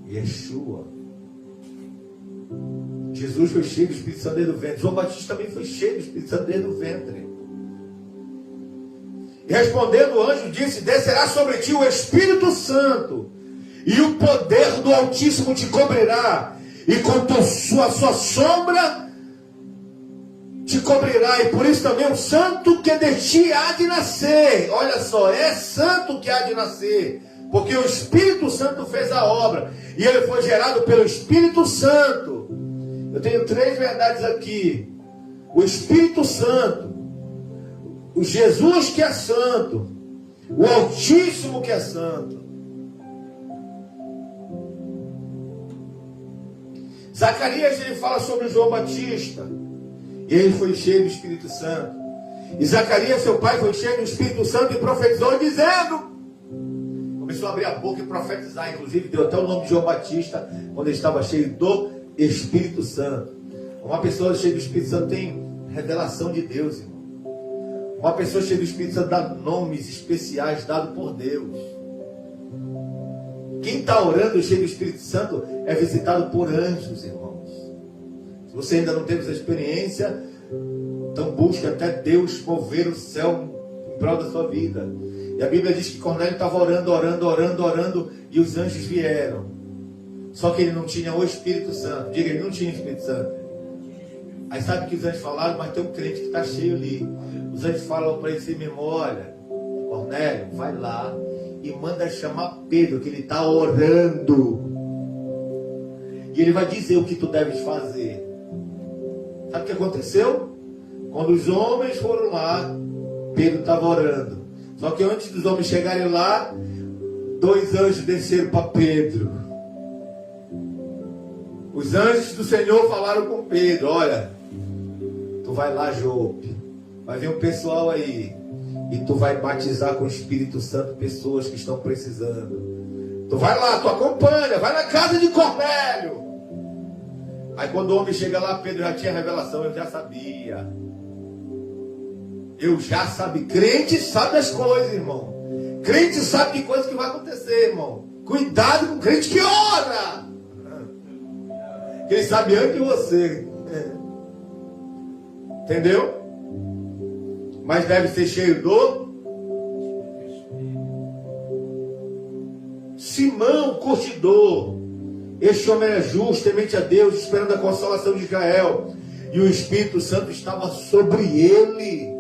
Yeshua. Jesus foi cheio do Espírito Santo desde o ventre. João Batista também foi cheio do Espírito Santo desde o ventre. E respondendo o anjo disse: descerá sobre ti o Espírito Santo, e o poder do Altíssimo te cobrirá, e com sua sombra te cobrirá. E por isso também o santo que de ti há de nascer. Olha só, é santo que há de nascer, porque o Espírito Santo fez a obra, e ele foi gerado pelo Espírito Santo. Eu tenho 3 verdades aqui: o Espírito Santo, o Jesus que é santo, o Altíssimo que é santo. Zacarias, ele fala sobre João Batista, e ele foi cheio do Espírito Santo. E Zacarias, seu pai, foi cheio do Espírito Santo e profetizou dizendo, começou a abrir a boca e profetizar. Inclusive deu até o nome de João Batista, quando ele estava cheio do Espírito Santo. Uma pessoa cheia do Espírito Santo tem revelação de Deus, irmão. Uma pessoa cheia do Espírito Santo dá nomes especiais dados por Deus. Quem está orando cheio do Espírito Santo é visitado por anjos, irmãos. Se você ainda não teve essa experiência, então busque até Deus mover o céu em prol da sua vida. E a Bíblia diz que Cornélio estava orando, e os anjos vieram. Só que ele não tinha o Espírito Santo. Diga, ele não tinha o Espírito Santo. Aí sabe o que os anjos falaram? Mas tem um crente que está cheio ali. Os anjos falam para ele assim mesmo: olha, Cornélio, vai lá e manda chamar Pedro, que ele está orando. E ele vai dizer o que tu deves fazer. Sabe o que aconteceu? Quando os homens foram lá, Pedro estava orando. Só que antes dos homens chegarem lá, 2 anjos desceram para Pedro. Os anjos do Senhor falaram com Pedro: olha, tu vai lá, Jope, vai vir um pessoal aí, e tu vai batizar com o Espírito Santo pessoas que estão precisando. Tu vai lá, tu acompanha, vai na casa de Cornélio. Aí quando o homem chega lá, Pedro já tinha revelação, eu já sabia. Eu já sabia. Crente sabe as coisas, irmão. Crente sabe que coisa que vai acontecer, irmão. Cuidado com o crente que ora. Quem sabe antes de você. Entendeu? Mas deve ser cheio do Simão, curtidor. Este homem era justo, temente a Deus, esperando a consolação de Israel. E o Espírito Santo estava sobre ele.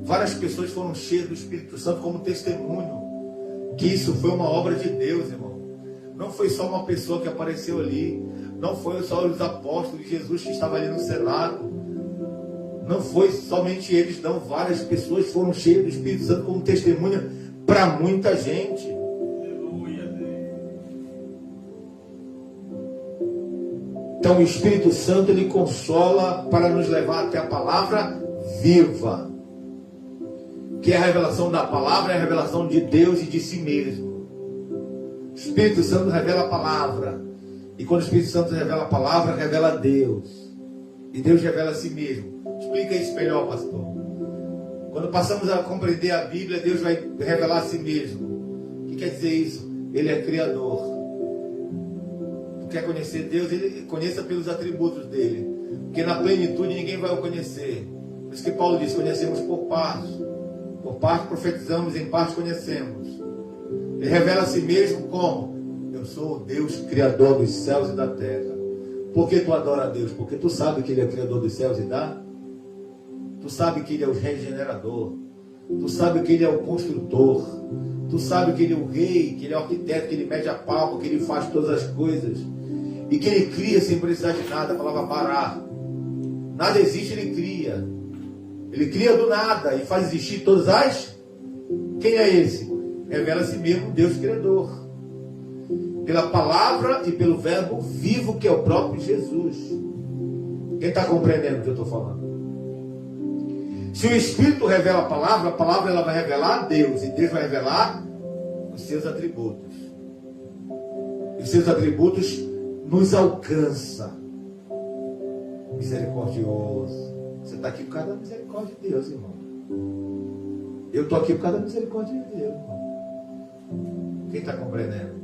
Várias pessoas foram cheias do Espírito Santo como testemunho. Que isso foi uma obra de Deus, irmão. Não foi só uma pessoa que apareceu ali. Não foi só os apóstolos de Jesus que estavam ali no cenáculo. Não foi somente eles, não. Várias pessoas foram cheias do Espírito Santo como testemunha para muita gente. Então o Espírito Santo, ele consola para nos levar até a palavra viva. Que é a revelação da palavra, é a revelação de Deus e de si mesmo. O Espírito Santo revela a palavra. E quando o Espírito Santo revela a palavra, revela a Deus. E Deus revela a si mesmo. Explica isso melhor, pastor. Quando passamos a compreender a Bíblia, Deus vai revelar a si mesmo. O que quer dizer isso? Ele é Criador. Quer conhecer Deus, ele conheça pelos atributos dele. Porque na plenitude ninguém vai o conhecer. Por isso que Paulo diz: conhecemos por parte. Por parte profetizamos, em parte conhecemos. Ele revela a si mesmo como: eu sou o Deus criador dos céus e da terra. Por que tu adora a Deus? Porque tu sabe que ele é criador dos céus e da. Tu sabe que ele é o regenerador. Tu sabe que ele é o construtor. Tu sabe que ele é o rei, que ele é o arquiteto, que ele mede a palma, que ele faz todas as coisas. E que ele cria sem precisar de nada. A palavra parar. Nada existe, ele cria. Ele cria do nada e faz existir todas as... Quem é esse? Revela a si mesmo Deus Criador. Pela palavra e pelo verbo vivo que é o próprio Jesus. Quem está compreendendo o que eu estou falando? Se o Espírito revela a palavra ela vai revelar a Deus. E Deus vai revelar os seus atributos. E os seus atributos nos alcança. Misericordioso. Você está aqui por causa da misericórdia de Deus, irmão. Eu estou aqui por causa da misericórdia de Deus, irmão. Quem está compreendendo?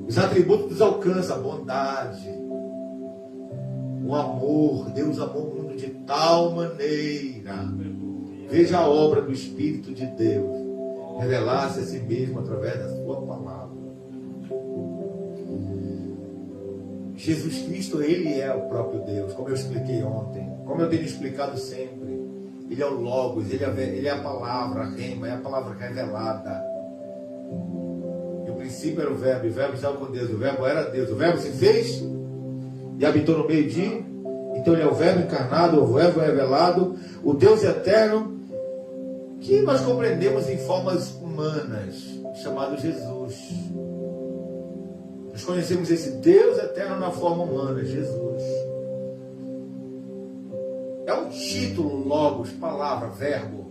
Os atributos nos alcançam. A bondade, o amor. Deus amou o mundo de tal maneira. Veja a obra do Espírito de Deus. Revelar-se a si mesmo através da sua palavra. Jesus Cristo, ele é o próprio Deus, como eu expliquei ontem, como eu tenho explicado sempre. Ele é o Logos, ele é a palavra, a rema, é a palavra revelada. E o princípio era o verbo, e o verbo estava com Deus, o verbo era Deus, o verbo se fez e habitou no meio de. Então ele é o verbo encarnado, o verbo revelado, o Deus eterno, que nós compreendemos em formas humanas, chamado Jesus. Nós conhecemos esse Deus eterno na forma humana, Jesus. É um título, Logos, palavra, verbo.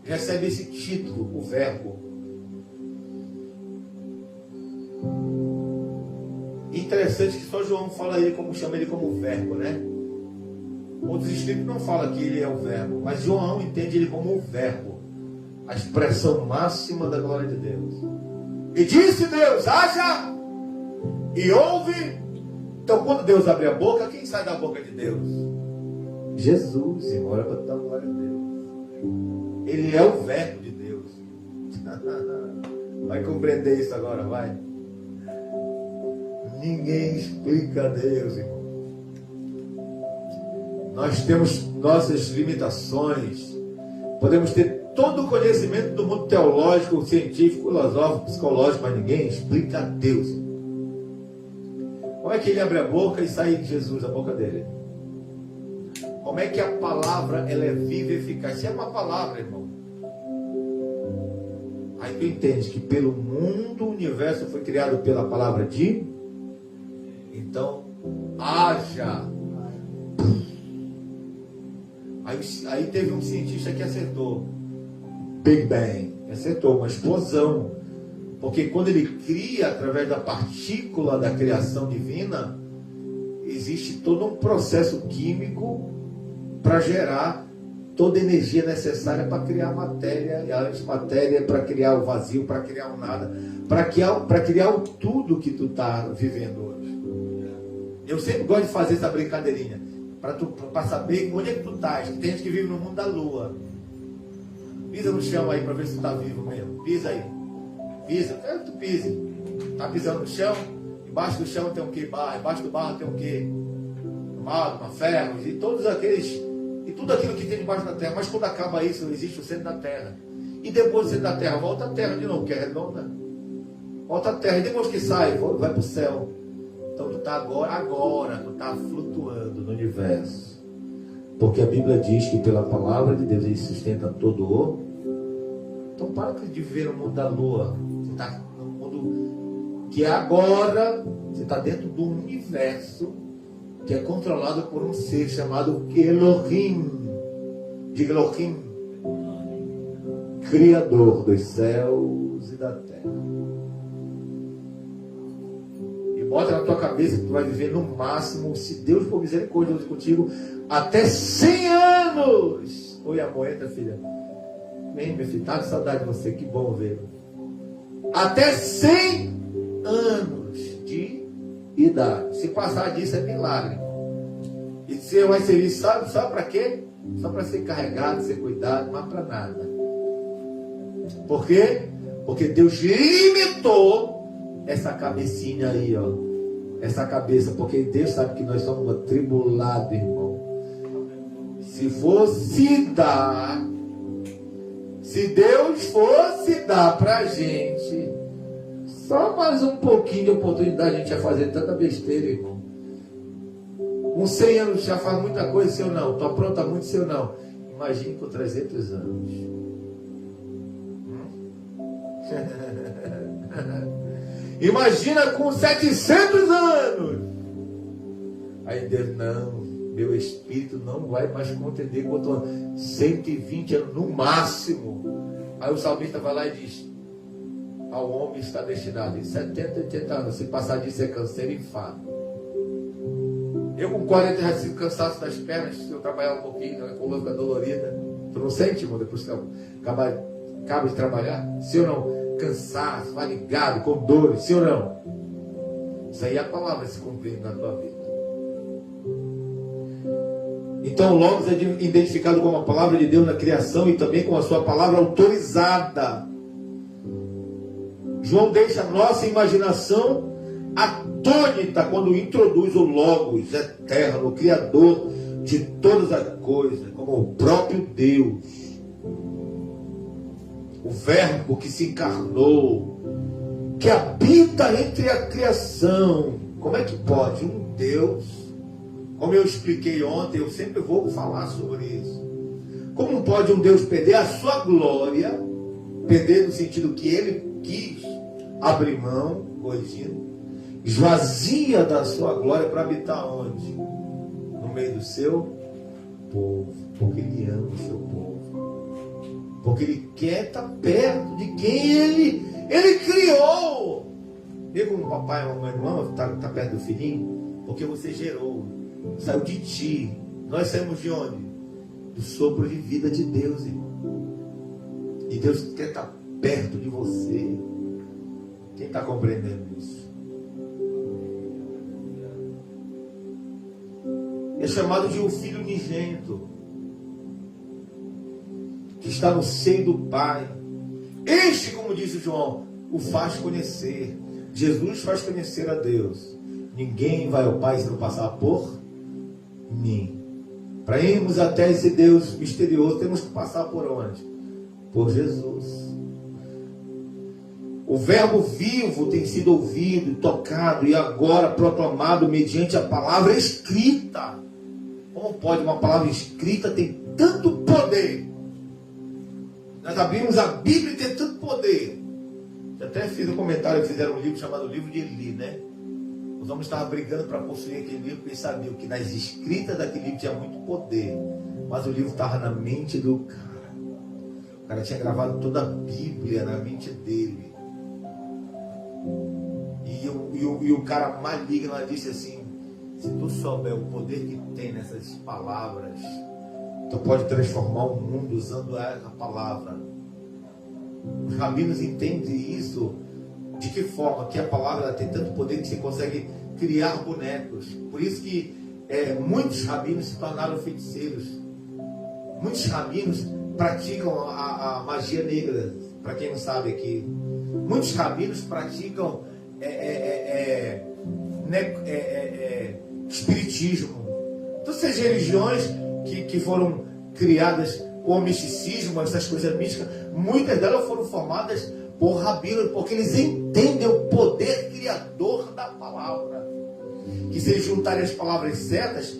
Recebe esse título, o verbo. Interessante que só João fala ele como, chama ele como verbo, né? Outros escritos não falam que ele é o verbo, mas João entende ele como o verbo, a expressão máxima da glória de Deus. E disse Deus: haja, e houve. Então quando Deus abre a boca, quem sai da boca de Deus? Jesus, irmão. Olha para dar glória a Deus. Ele é o verbo de Deus. Vai compreender isso agora, vai. Ninguém explica a Deus, irmão. Nós temos nossas limitações. Podemos ter todo o conhecimento do mundo teológico, científico, filosófico, psicológico, mas ninguém explica a Deus. Como é que ele abre a boca e sai Jesus da boca dele? Como é que a palavra ela é viva e eficaz? Se é uma palavra, irmão. Aí tu entende que pelo mundo o universo foi criado pela palavra de. Então, haja. Aí teve um cientista que acertou. Big Bang. Acertou, uma explosão. Porque quando ele cria, através da partícula da criação divina, existe todo um processo químico para gerar toda a energia necessária para criar matéria, e a antimatéria para criar o vazio, para criar o nada, para criar o tudo que tu está vivendo hoje. Eu sempre gosto de fazer essa brincadeirinha, para saber onde é que tu estás. Tem gente que vive no mundo da lua. Pisa no chão aí para ver se tu está vivo mesmo. Pisa aí. Pisa, quero que tu pise. Está pisando no chão, embaixo do chão tem o quê? Barro, embaixo do barro tem o quê? Magma, ferros e todos aqueles. E tudo aquilo que tem debaixo da terra. Mas quando acaba isso, existe o centro da terra. E depois do centro da terra, volta à terra de novo, que é redonda. Volta à terra. E depois que sai, vai para o céu. Então tu está agora tu está flutuando no universo. Porque a Bíblia diz que pela palavra de Deus ele sustenta todo o. Então para de viver no mundo da lua. Você está no mundo que agora você está dentro do universo que é controlado por um ser chamado Elohim. Diga Elohim. Criador dos céus e da terra. E bota na tua cabeça que tu vai viver no máximo, se Deus for misericordioso contigo, até 100 anos. Oi, amor, entra, filha. Vem, minha filha, tá com saudade de você, que bom ver. Até 100 anos de idade. Se passar disso é milagre. E você vai servir, sabe para quê? Só para ser carregado, ser cuidado, mas para nada. Por quê? Porque Deus limitou essa cabecinha aí, ó. Essa cabeça, porque Deus sabe que nós somos atribulados, irmão. Se fosse dar, se Deus fosse dar pra gente só mais um pouquinho de oportunidade, a gente ia fazer tanta besteira, irmão. Com 100 anos já faz muita coisa, se eu não. Tu apronta muito, se eu não. Imagine com 300 anos. Imagina com 700 anos. Aí Deus, não, meu espírito não vai mais contender quanto 120 anos no máximo. Aí o salmista vai lá e diz: ao homem está destinado em 70, 80 anos. Se passar disso é canseiro e enfado. Eu com 40 já sinto cansaço das pernas. Se eu trabalhar um pouquinho, a coluna fica dolorida. Tu não sente, irmão, depois que acaba de trabalhar? Se ou não? Cansaço, fadigado, com dores, se ou não? Isso aí é a palavra se cumprindo na tua vida. Então, Logos é identificado como a palavra de Deus na criação e também com a sua palavra autorizada. João deixa a nossa imaginação atônita quando introduz o Logos eterno, o Criador de todas as coisas, como o próprio Deus. O Verbo que se encarnou, que habita entre a criação. Como é que pode um Deus, como eu expliquei ontem, eu sempre vou falar sobre isso. Como pode um Deus perder a sua glória, perder no sentido que ele quis abrir mão, corrigindo, esvazia da sua glória para habitar onde? No meio do seu povo, porque ele ama o seu povo. Porque ele quer estar perto de quem ele criou. Vê como o papai e a mamãe não amam estar perto do filhinho? Porque você gerou, saiu de ti. Nós saímos de onde? Do sopro de vida de Deus, irmão. E Deus quer estar perto de você. Quem está compreendendo isso? É chamado de um filho unigênito, que está no seio do Pai. Este, como disse João, o faz conhecer. Jesus faz conhecer a Deus. Ninguém vai ao Pai se não passar por mim. Para irmos até esse Deus misterioso, temos que passar por onde? Por Jesus. O verbo vivo tem sido ouvido, tocado e agora proclamado mediante a palavra escrita. Como pode uma palavra escrita ter tanto poder? Nós abrimos a Bíblia e tem tanto poder. Eu até fiz um comentário, fizeram um livro chamado Livro de Eli, né? Os homens estavam brigando para possuir aquele livro, porque eles sabiam que nas escritas daquele livro tinha muito poder. Mas o livro estava na mente do cara. O cara tinha gravado toda a Bíblia na mente dele. E o cara maligno disse assim: se tu souber o poder que tem nessas palavras, tu pode transformar o mundo usando a palavra. Os rabinos entendem isso. De que forma? Que a palavra tem tanto poder que você consegue criar bonecos. Por isso que muitos rabinos se tornaram feiticeiros. Muitos rabinos praticam a magia negra. Para quem não sabe aqui, muitos rabinos praticam espiritismo. Então, essas religiões que foram criadas com misticismo, essas coisas místicas, muitas delas foram formadas por rabinos, porque eles entendem o poder criador da palavra. Que se eles juntarem as palavras certas,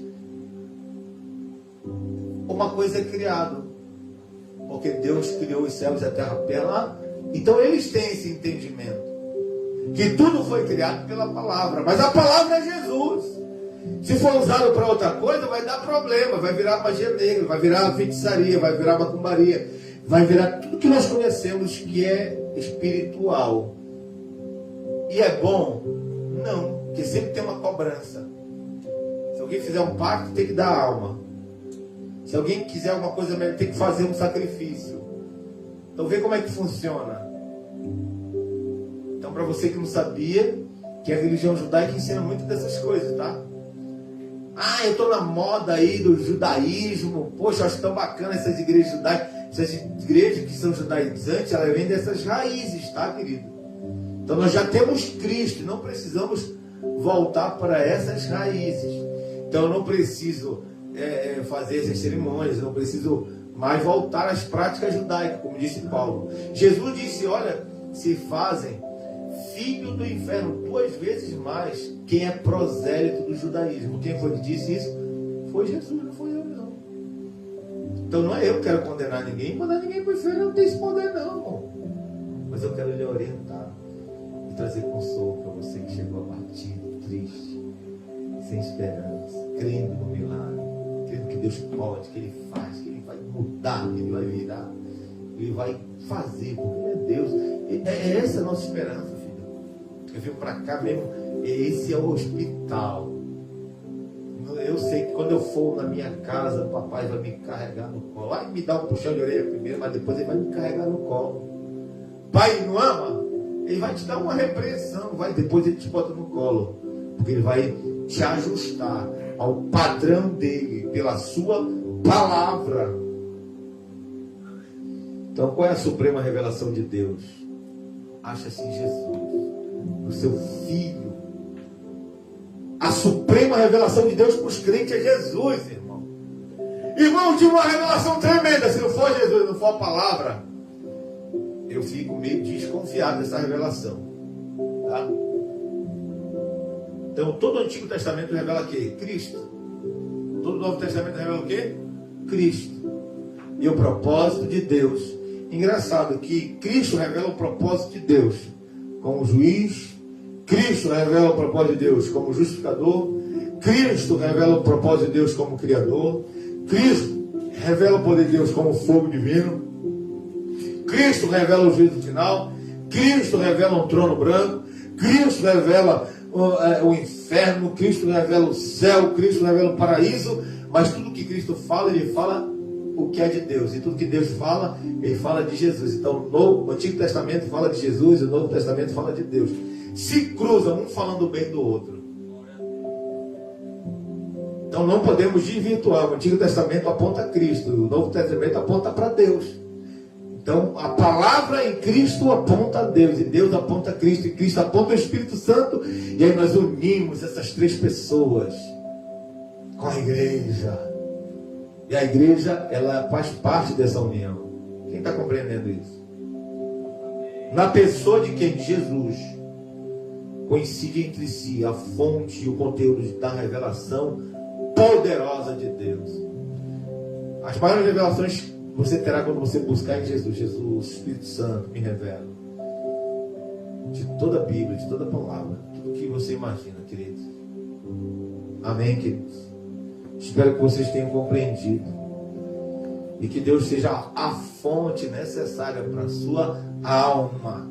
uma coisa é criado. Porque Deus criou os céus e a terra pela... Então eles têm esse entendimento. Que tudo foi criado pela palavra. Mas a palavra é Jesus. Se for usado para outra coisa, vai dar problema. Vai virar magia negra, vai virar feitiçaria, vai virar macumbaria. Vai virar tudo que nós conhecemos que é espiritual. E é bom? Não. Porque sempre tem uma cobrança. Se alguém fizer um pacto, tem que dar alma. Se alguém quiser alguma coisa melhor, tem que fazer um sacrifício. Então vê como é que funciona. Então, para você que não sabia, que a religião judaica ensina muito dessas coisas, tá? Ah, eu estou na moda aí do judaísmo. Poxa, eu acho tão bacana essas igrejas judaicas. Essas igrejas que são judaizantes, elas vêm dessas raízes, tá, querido? Então nós já temos Cristo, não precisamos voltar para essas raízes. Então eu não preciso fazer essas cerimônias, eu não preciso mais voltar às práticas judaicas, como disse Paulo. Jesus disse: olha, se fazem filho do inferno 2 vezes mais quem é prosélito do judaísmo. Quem foi que disse isso? Foi Jesus, não foi eu, não. Então não é eu que quero condenar ninguém. Mandar ninguém para o inferno, não tem esse poder, não. Mas eu quero lhe orientar e trazer consolo para você que chegou abatido, triste, sem esperança, crendo no milagre, crendo que Deus pode, que Ele faz, que Ele vai mudar, que Ele vai virar, Ele vai fazer, porque Ele é Deus. É essa a nossa esperança, filho. Eu vim para cá mesmo, esse é o hospital. Eu sei que quando eu for na minha casa, o papai vai me carregar no colo. Vai me dar um puxão de orelha primeiro, mas depois ele vai me carregar no colo. Pai não ama? Ele vai te dar uma repreensão, depois ele te bota no colo. Porque ele vai te ajustar ao padrão dele, pela sua palavra. Então, qual é a suprema revelação de Deus? Acha-se em Jesus, o seu Filho. A suprema revelação de Deus para os crentes é Jesus, irmão. Irmão, de uma revelação tremenda. Se não for Jesus, não for a palavra, eu fico meio desconfiado dessa revelação. Tá? Então, todo o Antigo Testamento revela o quê? Cristo. Todo o Novo Testamento revela o quê? Cristo. E o propósito de Deus. Engraçado que Cristo revela o propósito de Deus como juiz. Cristo revela o propósito de Deus como justificador. Cristo revela o propósito de Deus como criador. Cristo revela o poder de Deus como fogo divino. Cristo revela o juízo final. Cristo revela um trono branco. Cristo revela o inferno. Cristo revela o céu. Cristo revela o paraíso. Mas tudo que Cristo fala, Ele fala o que é de Deus. E tudo que Deus fala, Ele fala de Jesus. Então o Antigo Testamento fala de Jesus e o Novo Testamento fala de Deus. Se cruzam, um falando bem do outro. Então não podemos desvirtuar. O Antigo Testamento aponta a Cristo, o Novo Testamento aponta para Deus. Então a palavra em Cristo aponta a Deus, e Deus aponta a Cristo, e Cristo aponta o Espírito Santo, e aí nós unimos essas 3 pessoas com a igreja. E a igreja, ela faz parte dessa união. Quem está compreendendo isso? Na pessoa de quem? Jesus. Coincide entre si a fonte e o conteúdo da revelação poderosa de Deus. As maiores revelações você terá quando você buscar em Jesus. Jesus, Espírito Santo, me revela. De toda a Bíblia, de toda a palavra. Tudo que você imagina, queridos. Amém, queridos? Espero que vocês tenham compreendido. E que Deus seja a fonte necessária para a sua alma.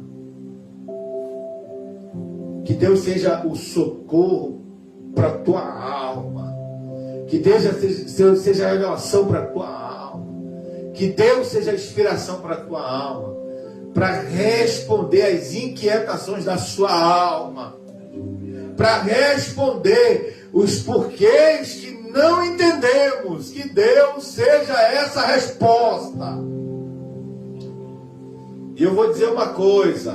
Que Deus seja o socorro para a tua alma. Que Deus seja a revelação para a tua alma. Que Deus seja a inspiração para a tua alma. Para responder às inquietações da sua alma. Para responder os porquês que não entendemos. Que Deus seja essa resposta. E eu vou dizer uma coisa.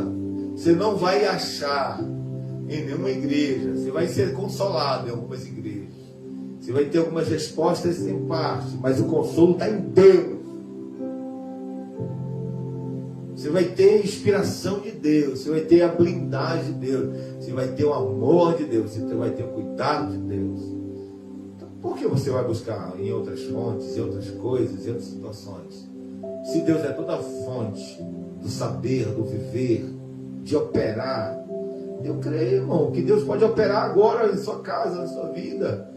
Você não vai achar em nenhuma igreja. Você vai ser consolado em algumas igrejas. Você vai ter algumas respostas em parte. Mas o consolo está em Deus. Você vai ter inspiração de Deus. Você vai ter a blindagem de Deus. Você vai ter o amor de Deus. Você vai ter o cuidado de Deus. Então, por que você vai buscar em outras fontes, em outras coisas, em outras situações? Se Deus é toda a fonte do saber, do viver, de operar. Eu creio, irmão, que Deus pode operar agora em sua casa, na sua vida.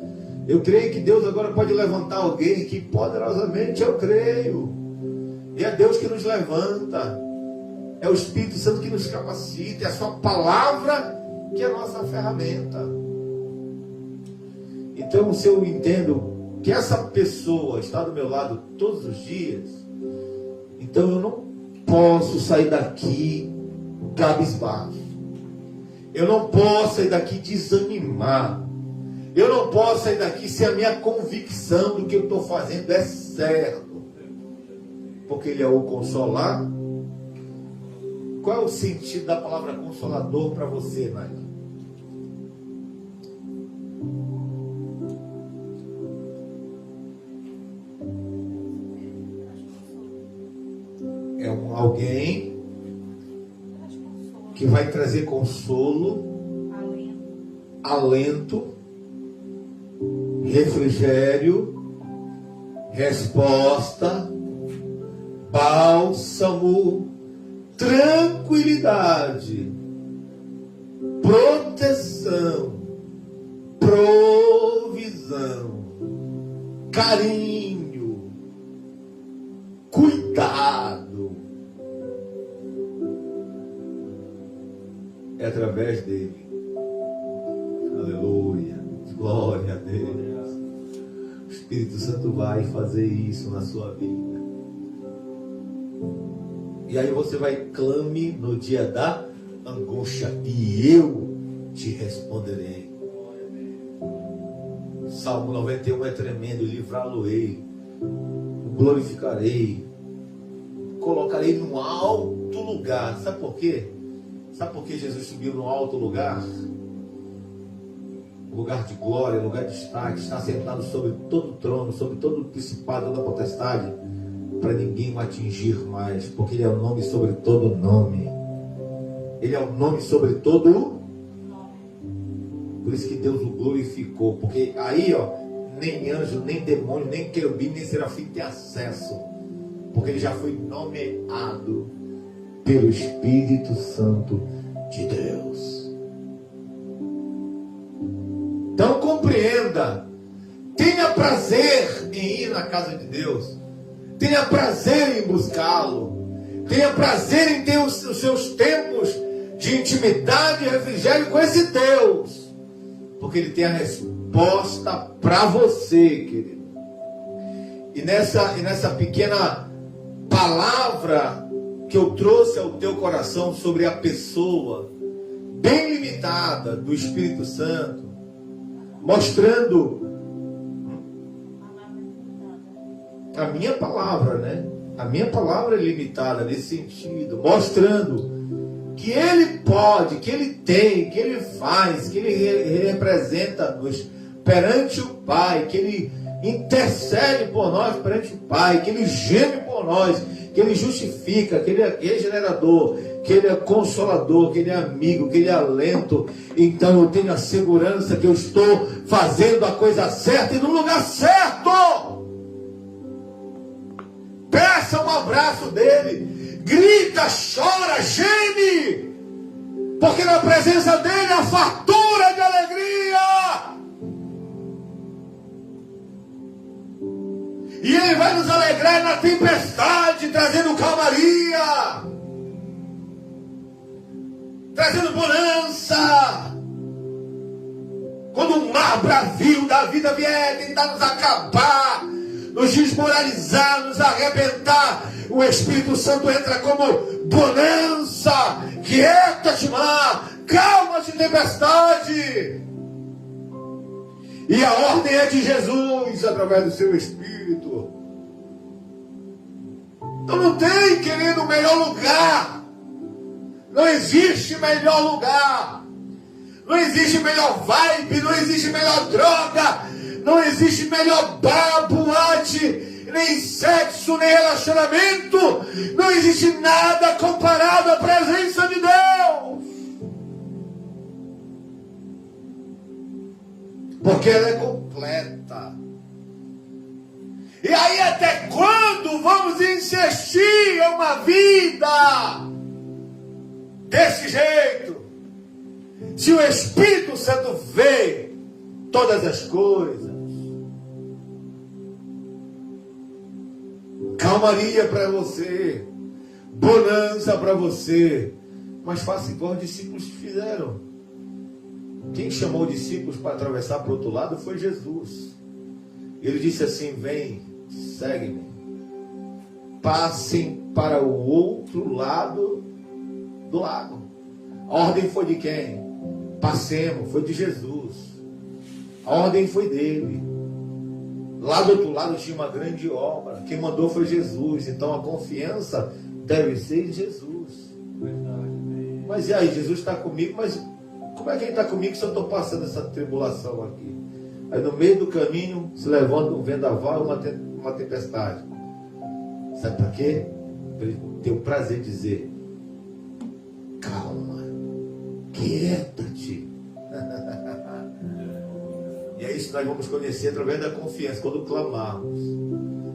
Eu creio que Deus agora pode levantar alguém que poderosamente eu creio. E é Deus que nos levanta. É o Espírito Santo que nos capacita. É a sua palavra que é a nossa ferramenta. Então, se eu entendo que essa pessoa está do meu lado todos os dias, então eu não posso sair daqui cabisbaixo. Eu não posso sair daqui desanimar. Eu não posso sair daqui se a minha convicção do que eu estou fazendo é certo. Porque Ele é o consolar. Qual é o sentido da palavra consolador para você, Naila? É alguém que vai trazer consolo, alento, refrigério, resposta, bálsamo, tranquilidade, proteção, provisão, carinho, cuidado. É através dele. Aleluia. Glória a Deus. O Espírito Santo vai fazer isso na sua vida. E aí você vai clame no dia da angústia. E eu te responderei. Salmo 91 é tremendo. Livrá-lo-ei. Glorificarei. Colocarei num alto lugar. Sabe por quê? Sabe por que Jesus subiu num alto lugar? Lugar de glória, lugar de destaque. Está sentado sobre todo o trono, sobre todo o principado, toda a potestade, para ninguém o atingir mais, porque Ele é o nome sobre todo nome. Ele é o nome sobre todo. Por isso que Deus o glorificou, porque aí, nem anjo, nem demônio, nem querubim, nem serafim tem acesso, porque ele já foi nomeado pelo Espírito Santo de Deus. Então compreenda, tenha prazer em ir na casa de Deus, tenha prazer em buscá-lo, tenha prazer em ter os seus tempos de intimidade e refrigério com esse Deus, porque Ele tem a resposta para você, querido. E nessa pequena palavra que eu trouxe ao teu coração sobre a pessoa bem limitada do Espírito Santo, mostrando a minha palavra, né? A minha palavra é limitada nesse sentido, mostrando que Ele pode, que Ele tem, que Ele faz, que Ele representa-nos perante o Pai, que Ele intercede por nós perante o Pai, que Ele geme por nós, que Ele justifica, que Ele é regenerador, que Ele é consolador, que Ele é amigo, que Ele é alento. Então eu tenho a segurança que eu estou fazendo a coisa certa e no lugar certo. Peça um abraço dele, grita, chora, geme, porque na presença dele há fartura de alegria. E Ele vai nos alegrar na tempestade, trazendo calmaria, trazendo bonança. Quando o mar bravio da vida vier tentar nos acabar, nos desmoralizar, nos arrebentar, o Espírito Santo entra como bonança. Quieta-te, mar, calma-te, tempestade. E a ordem é de Jesus, através do seu Espírito. Então não tem, querido, melhor lugar. Não existe melhor lugar. Não existe melhor vibe, não existe melhor droga, não existe melhor bar, boate, nem sexo, nem relacionamento. Não existe nada comparado à presença de Deus. Porque ela é completa. E aí até quando vamos insistir em uma vida desse jeito? Se o Espírito Santo vê todas as coisas, calmaria para você, bonança para você, mas faça igual os discípulos fizeram. Quem chamou os discípulos para atravessar para o outro lado foi Jesus. Ele disse assim: vem, segue-me, passem para o outro lado do lago. A ordem foi de quem? Passemos, foi de Jesus. A ordem foi dele. Lá do outro lado tinha uma grande obra. Quem mandou foi Jesus. Então a confiança deve ser em Jesus. Mas e aí, Jesus está comigo, mas como é que ele está comigo se eu estou passando essa tribulação aqui? Aí no meio do caminho se levanta um vendaval e uma tempestade. Sabe para quê? Para ele ter o prazer de dizer: calma, quieta-te. E é isso que nós vamos conhecer através da confiança, quando clamarmos: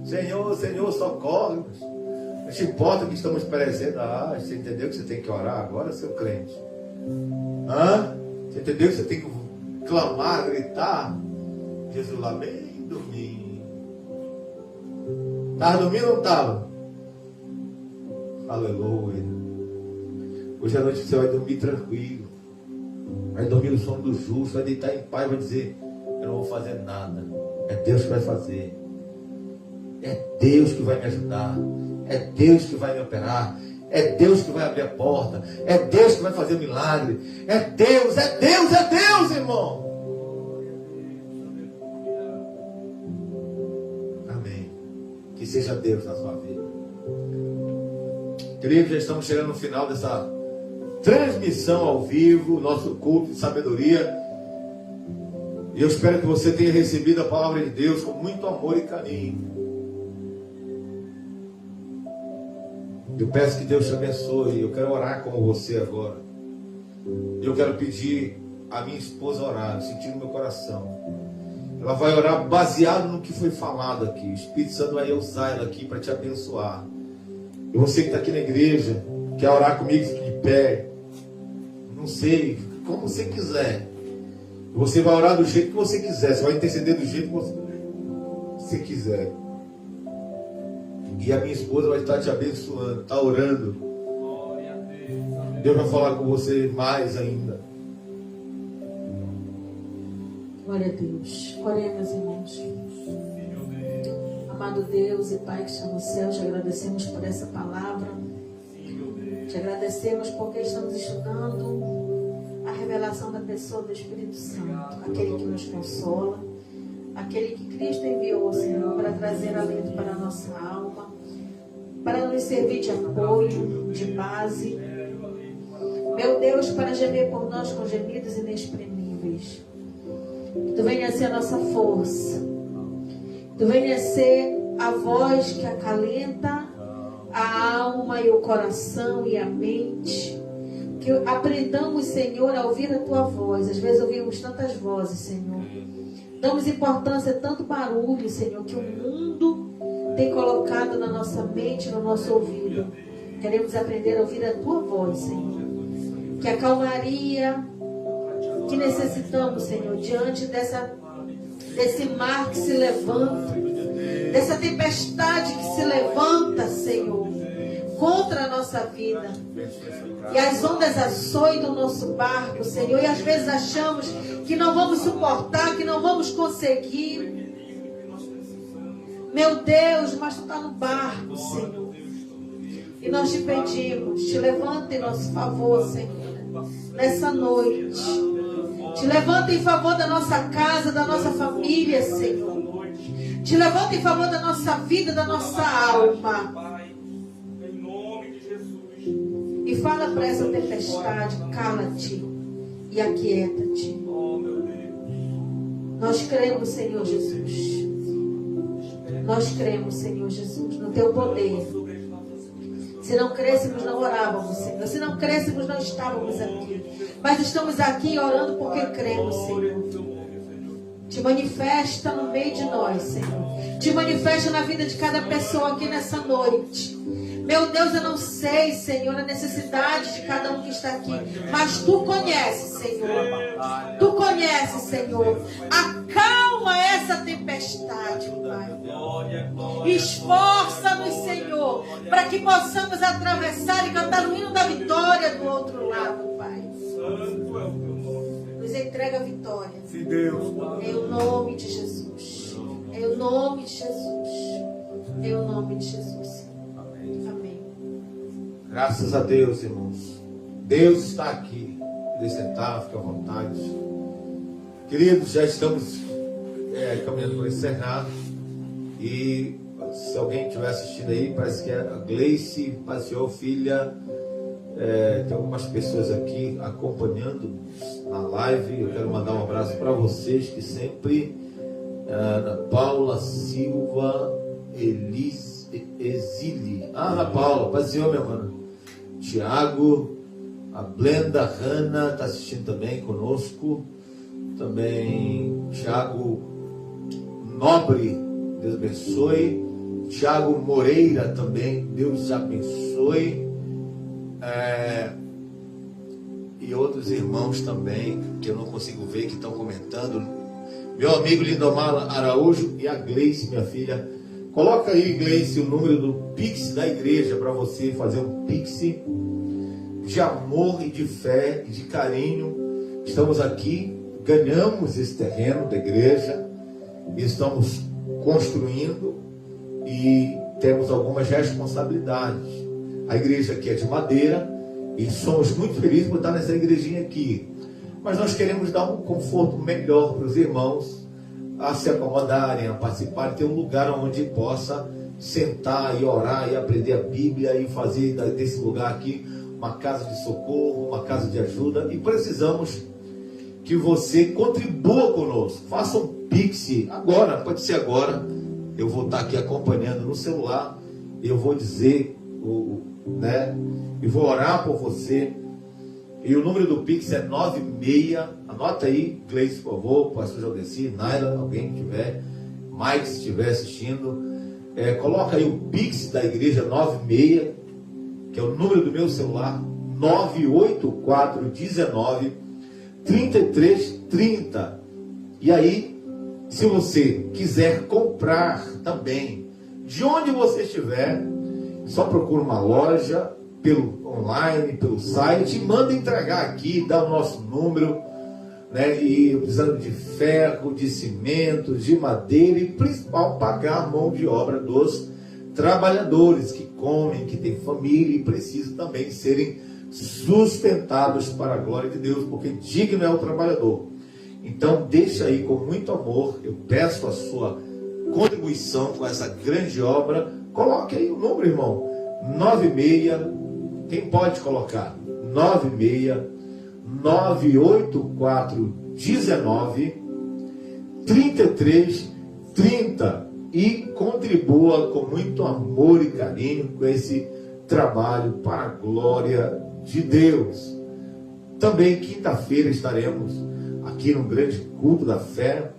Senhor, Senhor, socorre-nos. Não te importa que estamos perecendo. Ah, você entendeu que você tem que orar agora, seu crente? Você entendeu que você tem que clamar, gritar? Jesus lá bem dormindo. Estava dormindo ou não estava? Aleluia. Hoje à noite você vai dormir tranquilo. Vai dormir no sono do justo. Vai deitar em paz e vai dizer: eu não vou fazer nada. É Deus que vai fazer. É Deus que vai me ajudar. É Deus que vai me operar. É Deus que vai abrir a porta. É Deus que vai fazer o milagre. É Deus, é Deus, é Deus, irmão. Amém. Que seja Deus na sua vida. Queridos, já estamos chegando no final dessa transmissão ao vivo, nosso culto de sabedoria. E eu espero que você tenha recebido a palavra de Deus com muito amor e carinho. Eu peço que Deus te abençoe. Eu quero orar com você agora. Eu quero pedir a minha esposa orar, sentir no meu coração. Ela vai orar baseado no que foi falado aqui. O Espírito Santo vai usar ela aqui para te abençoar. E você que está aqui na igreja, quer orar comigo, fique de pé. Não sei, como você quiser. Você vai orar do jeito que você quiser. Você vai interceder do jeito que você quiser. E a minha esposa vai estar te abençoando, está orando. Deus vai falar com você mais ainda. Glória a Deus. Oremos, irmãos. Amado Deus e Pai que está no céu, te agradecemos por essa palavra. Te agradecemos porque estamos estudando a revelação da pessoa do Espírito Santo, aquele que nos consola, aquele que Cristo enviou, Senhor, para trazer alento para a nossa alma, para nos servir de apoio, de base. Meu Deus, para gemer por nós com gemidos inexprimíveis. Que Tu venha ser a nossa força. Tu venha ser a voz que acalenta a alma e o coração e a mente. Que aprendamos, Senhor, a ouvir a Tua voz. Às vezes ouvimos tantas vozes, Senhor. Damos importância a tanto barulho, Senhor, que o mundo tem colocado na nossa mente, no nosso ouvido. Queremos aprender a ouvir a Tua voz, Senhor. Que a calmaria que necessitamos, Senhor, diante desse mar que se levanta, dessa tempestade que se levanta, Senhor, contra a nossa vida. E as ondas açoitam o nosso barco, Senhor. E às vezes achamos que não vamos suportar, que não vamos conseguir. Meu Deus, mas Tu está no barco, Senhor. E nós te pedimos, te levanta em nosso favor, Senhor, nessa noite. Te levanta em favor da nossa casa, da nossa família, Senhor. Te levanta em favor da nossa vida, da nossa alma. E fala para essa tempestade, cala-te e aquieta-te. Nós cremos, Senhor Jesus. Nós cremos, Senhor Jesus, no Teu poder. Se não crêssemos, não orávamos, Senhor. Se não crêssemos, não estávamos aqui. Mas estamos aqui orando porque cremos, Senhor. Te manifesta no meio de nós, Senhor. Te manifesta na vida de cada pessoa aqui nessa noite. Meu Deus, eu não sei, Senhor, a necessidade de cada um que está aqui. Mas Tu conheces, Senhor. Tu conheces, Senhor. Acalma essa tempestade, Pai. Esforça-nos, Senhor, para que possamos atravessar e cantar o hino da vitória do outro lado, Pai. Nos entrega a vitória. Em o nome de Jesus. Em o nome de Jesus. Em o nome de Jesus. Amém. Graças a Deus, irmãos. Deus está aqui. Pode sentar, fica à vontade. Queridos, já estamos caminhando para encerrar. E se alguém estiver assistindo aí, parece que a Gleice passeou, filha. Tem algumas pessoas aqui acompanhando na live. Eu quero mandar um abraço para vocês que sempre. Ana Paula Silva, Exile. Ah, Paula, passeou, minha mano. Tiago, a Blenda Hanna está assistindo também conosco. Também Tiago Nobre, Deus abençoe. Tiago Moreira também, Deus abençoe. E outros irmãos também, que eu não consigo ver, que estão comentando. Meu amigo Lindomar Araújo e a Gleice, minha filha. Coloca aí, Gleice, o número do Pix da igreja para você fazer um Pix de amor e de fé e de carinho. Estamos aqui, ganhamos esse terreno da igreja, estamos construindo e temos algumas responsabilidades. A igreja aqui é de madeira e somos muito felizes por estar nessa igrejinha aqui. Mas nós queremos dar um conforto melhor para os irmãos a se acomodarem, a participarem, ter um lugar onde possa sentar e orar e aprender a Bíblia e fazer desse lugar aqui uma casa de socorro, uma casa de ajuda. E precisamos que você contribua conosco. Faça um Pix agora, pode ser agora. Eu vou estar aqui acompanhando no celular. Eu vou dizer, e vou orar por você. E o número do Pix é 96, anota aí, Gleice, por favor, pastor Jaldeci, Naila, alguém que tiver, Mike, se estiver assistindo, coloca aí o Pix da igreja 96, que é o número do meu celular, 98419-3330. E aí, se você quiser comprar também, de onde você estiver, só procura uma loja, pelo online, pelo site, manda entregar aqui, dá o nosso número, né? E precisando de ferro, de cimento, de madeira e principal pagar a mão de obra dos trabalhadores que comem, que têm família e precisam também serem sustentados para a glória de Deus, porque digno é o trabalhador. Então deixa aí com muito amor, eu peço a sua contribuição com essa grande obra. Coloque aí o número, irmão, 96. Quem pode colocar? 96-984-19-3330. e contribua com muito amor e carinho com esse trabalho para a glória de Deus. Também quinta-feira estaremos aqui no grande culto da fé.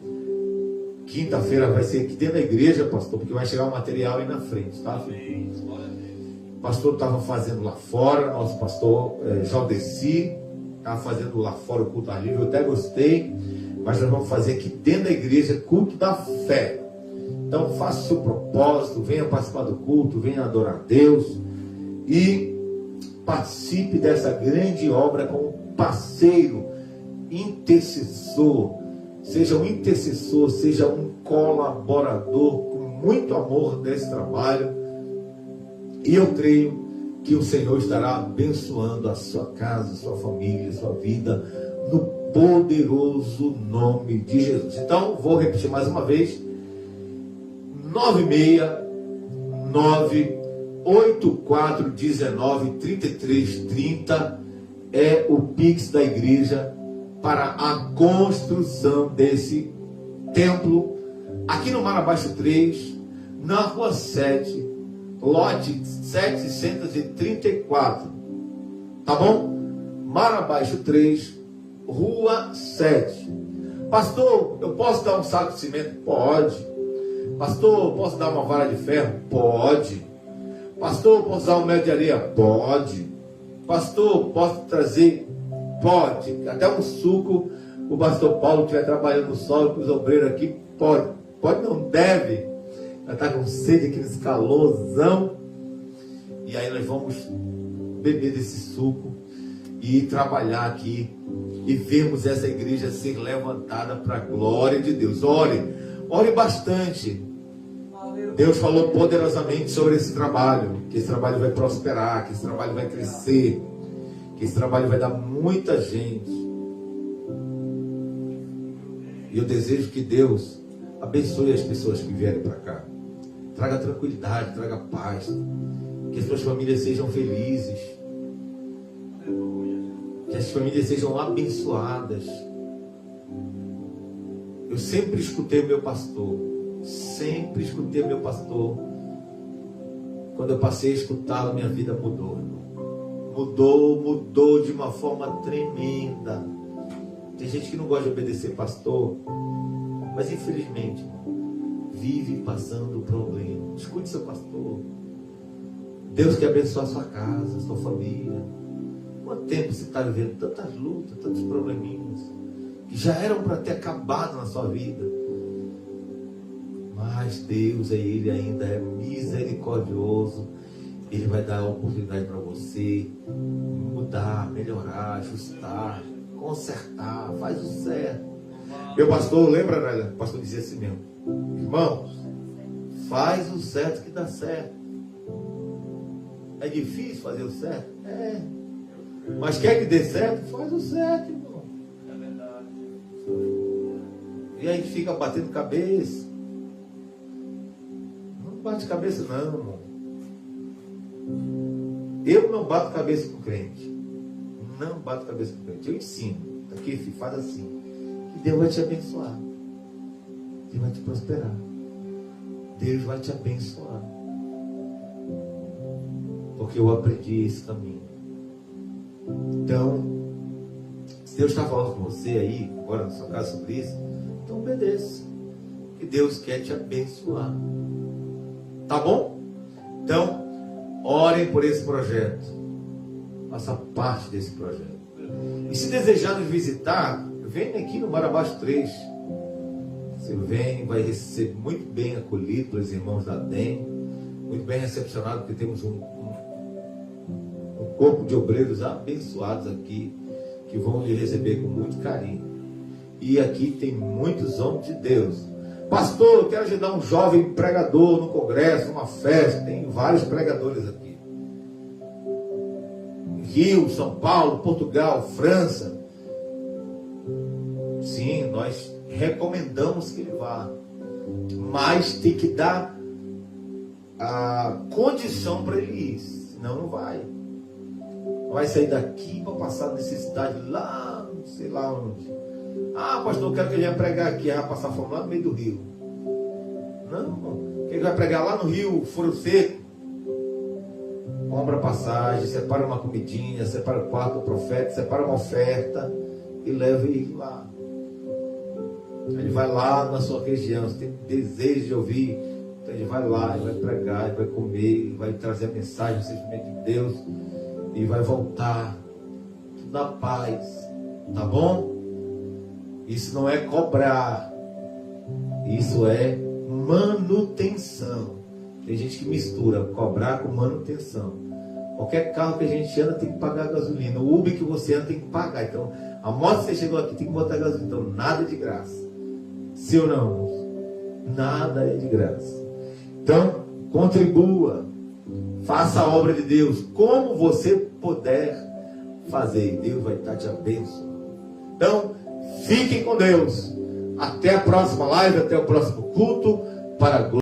Quinta-feira vai ser aqui dentro da igreja, pastor, porque vai chegar o material aí na frente, tá? O pastor estava fazendo lá fora, nosso pastor Jaldeci estava fazendo lá fora o culto ao livre, eu até gostei, mas nós vamos fazer aqui dentro da igreja culto da fé. Então faça o seu propósito, venha participar do culto, venha adorar a Deus e participe dessa grande obra como parceiro, intercessor. Seja um intercessor, seja um colaborador com muito amor desse trabalho. E eu creio que o Senhor estará abençoando a sua casa, a sua família, a sua vida, no poderoso nome de Jesus. Então, vou repetir mais uma vez. 969-8419-3330 é o Pix da igreja para a construção desse templo aqui no Mar Abaixo 3, na Rua 7, lote 734. Tá bom? Mar Abaixo 3, Rua 7. Pastor, eu posso dar um saco de cimento? Pode. Pastor, posso dar uma vara de ferro? Pode. Pastor, posso dar um metro de areia? Pode. Pastor, posso trazer? Pode. Até um suco, o pastor Paulo estiver trabalhando no sol, com os obreiros aqui, pode. Pode não, deve. Já está com sede aqui nesse calorzão. E aí nós vamos beber desse suco e trabalhar aqui e vermos essa igreja ser levantada para a glória de Deus. Ore bastante. Deus falou poderosamente sobre esse trabalho, que esse trabalho vai prosperar, que esse trabalho vai crescer, que esse trabalho vai dar muita gente. E eu desejo que Deus abençoe as pessoas que vierem para cá. Traga tranquilidade, traga paz, que as suas famílias sejam felizes, que as famílias sejam abençoadas. Eu sempre escutei o meu pastor, quando eu passei a escutá-lo, minha vida mudou, mudou de uma forma tremenda. Tem gente que não gosta de obedecer pastor, mas infelizmente vive passando problema. Escute seu pastor. Deus quer abençoar a sua casa, a sua família. Quanto tempo você está vivendo tantas lutas, tantos probleminhas que já eram para ter acabado na sua vida? Mas Deus, Ele ainda é misericordioso. Ele vai dar a oportunidade para você mudar, melhorar, ajustar, consertar, faz o certo. Meu pastor, lembra, né? O pastor dizia assim mesmo: irmãos, faz o certo que dá certo. É difícil fazer o certo? É. Mas quer que dê certo? Faz o certo, irmão. É verdade. E aí fica batendo cabeça. Não bate cabeça não, irmão. Eu não bato cabeça com crente. Não bato cabeça com crente. Eu ensino. Aqui, filho, faz assim. Que Deus vai te abençoar. Deus vai te prosperar. Deus vai te abençoar. Porque eu aprendi esse caminho. Então, se Deus está falando com você aí, agora na sua casa sobre isso, então obedeça. Que Deus quer te abençoar. Tá bom? Então, orem por esse projeto. Faça parte desse projeto. E se desejar nos visitar, vem aqui no Mar Abaixo 3. Você vem, vai ser muito bem acolhido pelos irmãos da DEM, muito bem recepcionado, porque temos um corpo de obreiros abençoados aqui, que vão lhe receber com muito carinho. E aqui tem muitos homens de Deus. Pastor, eu quero ajudar um jovem pregador no congresso, numa festa. Tem vários pregadores aqui. Rio, São Paulo, Portugal, França. Sim, nós recomendamos que ele vá. Mas tem que dar a condição para ele ir. Senão não vai. Vai sair daqui para passar necessidade lá, não sei lá onde. Ah, pastor, eu quero que ele venha pregar aqui. Ah, passar fome lá no meio do rio. Não. Quem vai pregar lá no Rio, Foro Seco, compra passagem, separa uma comidinha, separa o quarto do profeta, separa uma oferta e leva ele lá. Ele vai lá na sua região, você tem desejo de ouvir, então ele vai lá, ele vai pregar, ele vai comer, ele vai trazer a mensagem, o sentimento de Deus, e vai voltar, tudo na paz, tá bom? Isso não é cobrar, isso é manutenção. Tem gente que mistura cobrar com manutenção. Qualquer carro que a gente anda tem que pagar gasolina, o Uber que você anda tem que pagar, então a moto que você chegou aqui tem que botar gasolina, então nada de graça. Sim ou não? Nada é de graça. Então, contribua. Faça a obra de Deus. Como você puder fazer. Deus vai estar te abençoando. Então, fiquem com Deus. Até a próxima live, até o próximo culto. Para a glória.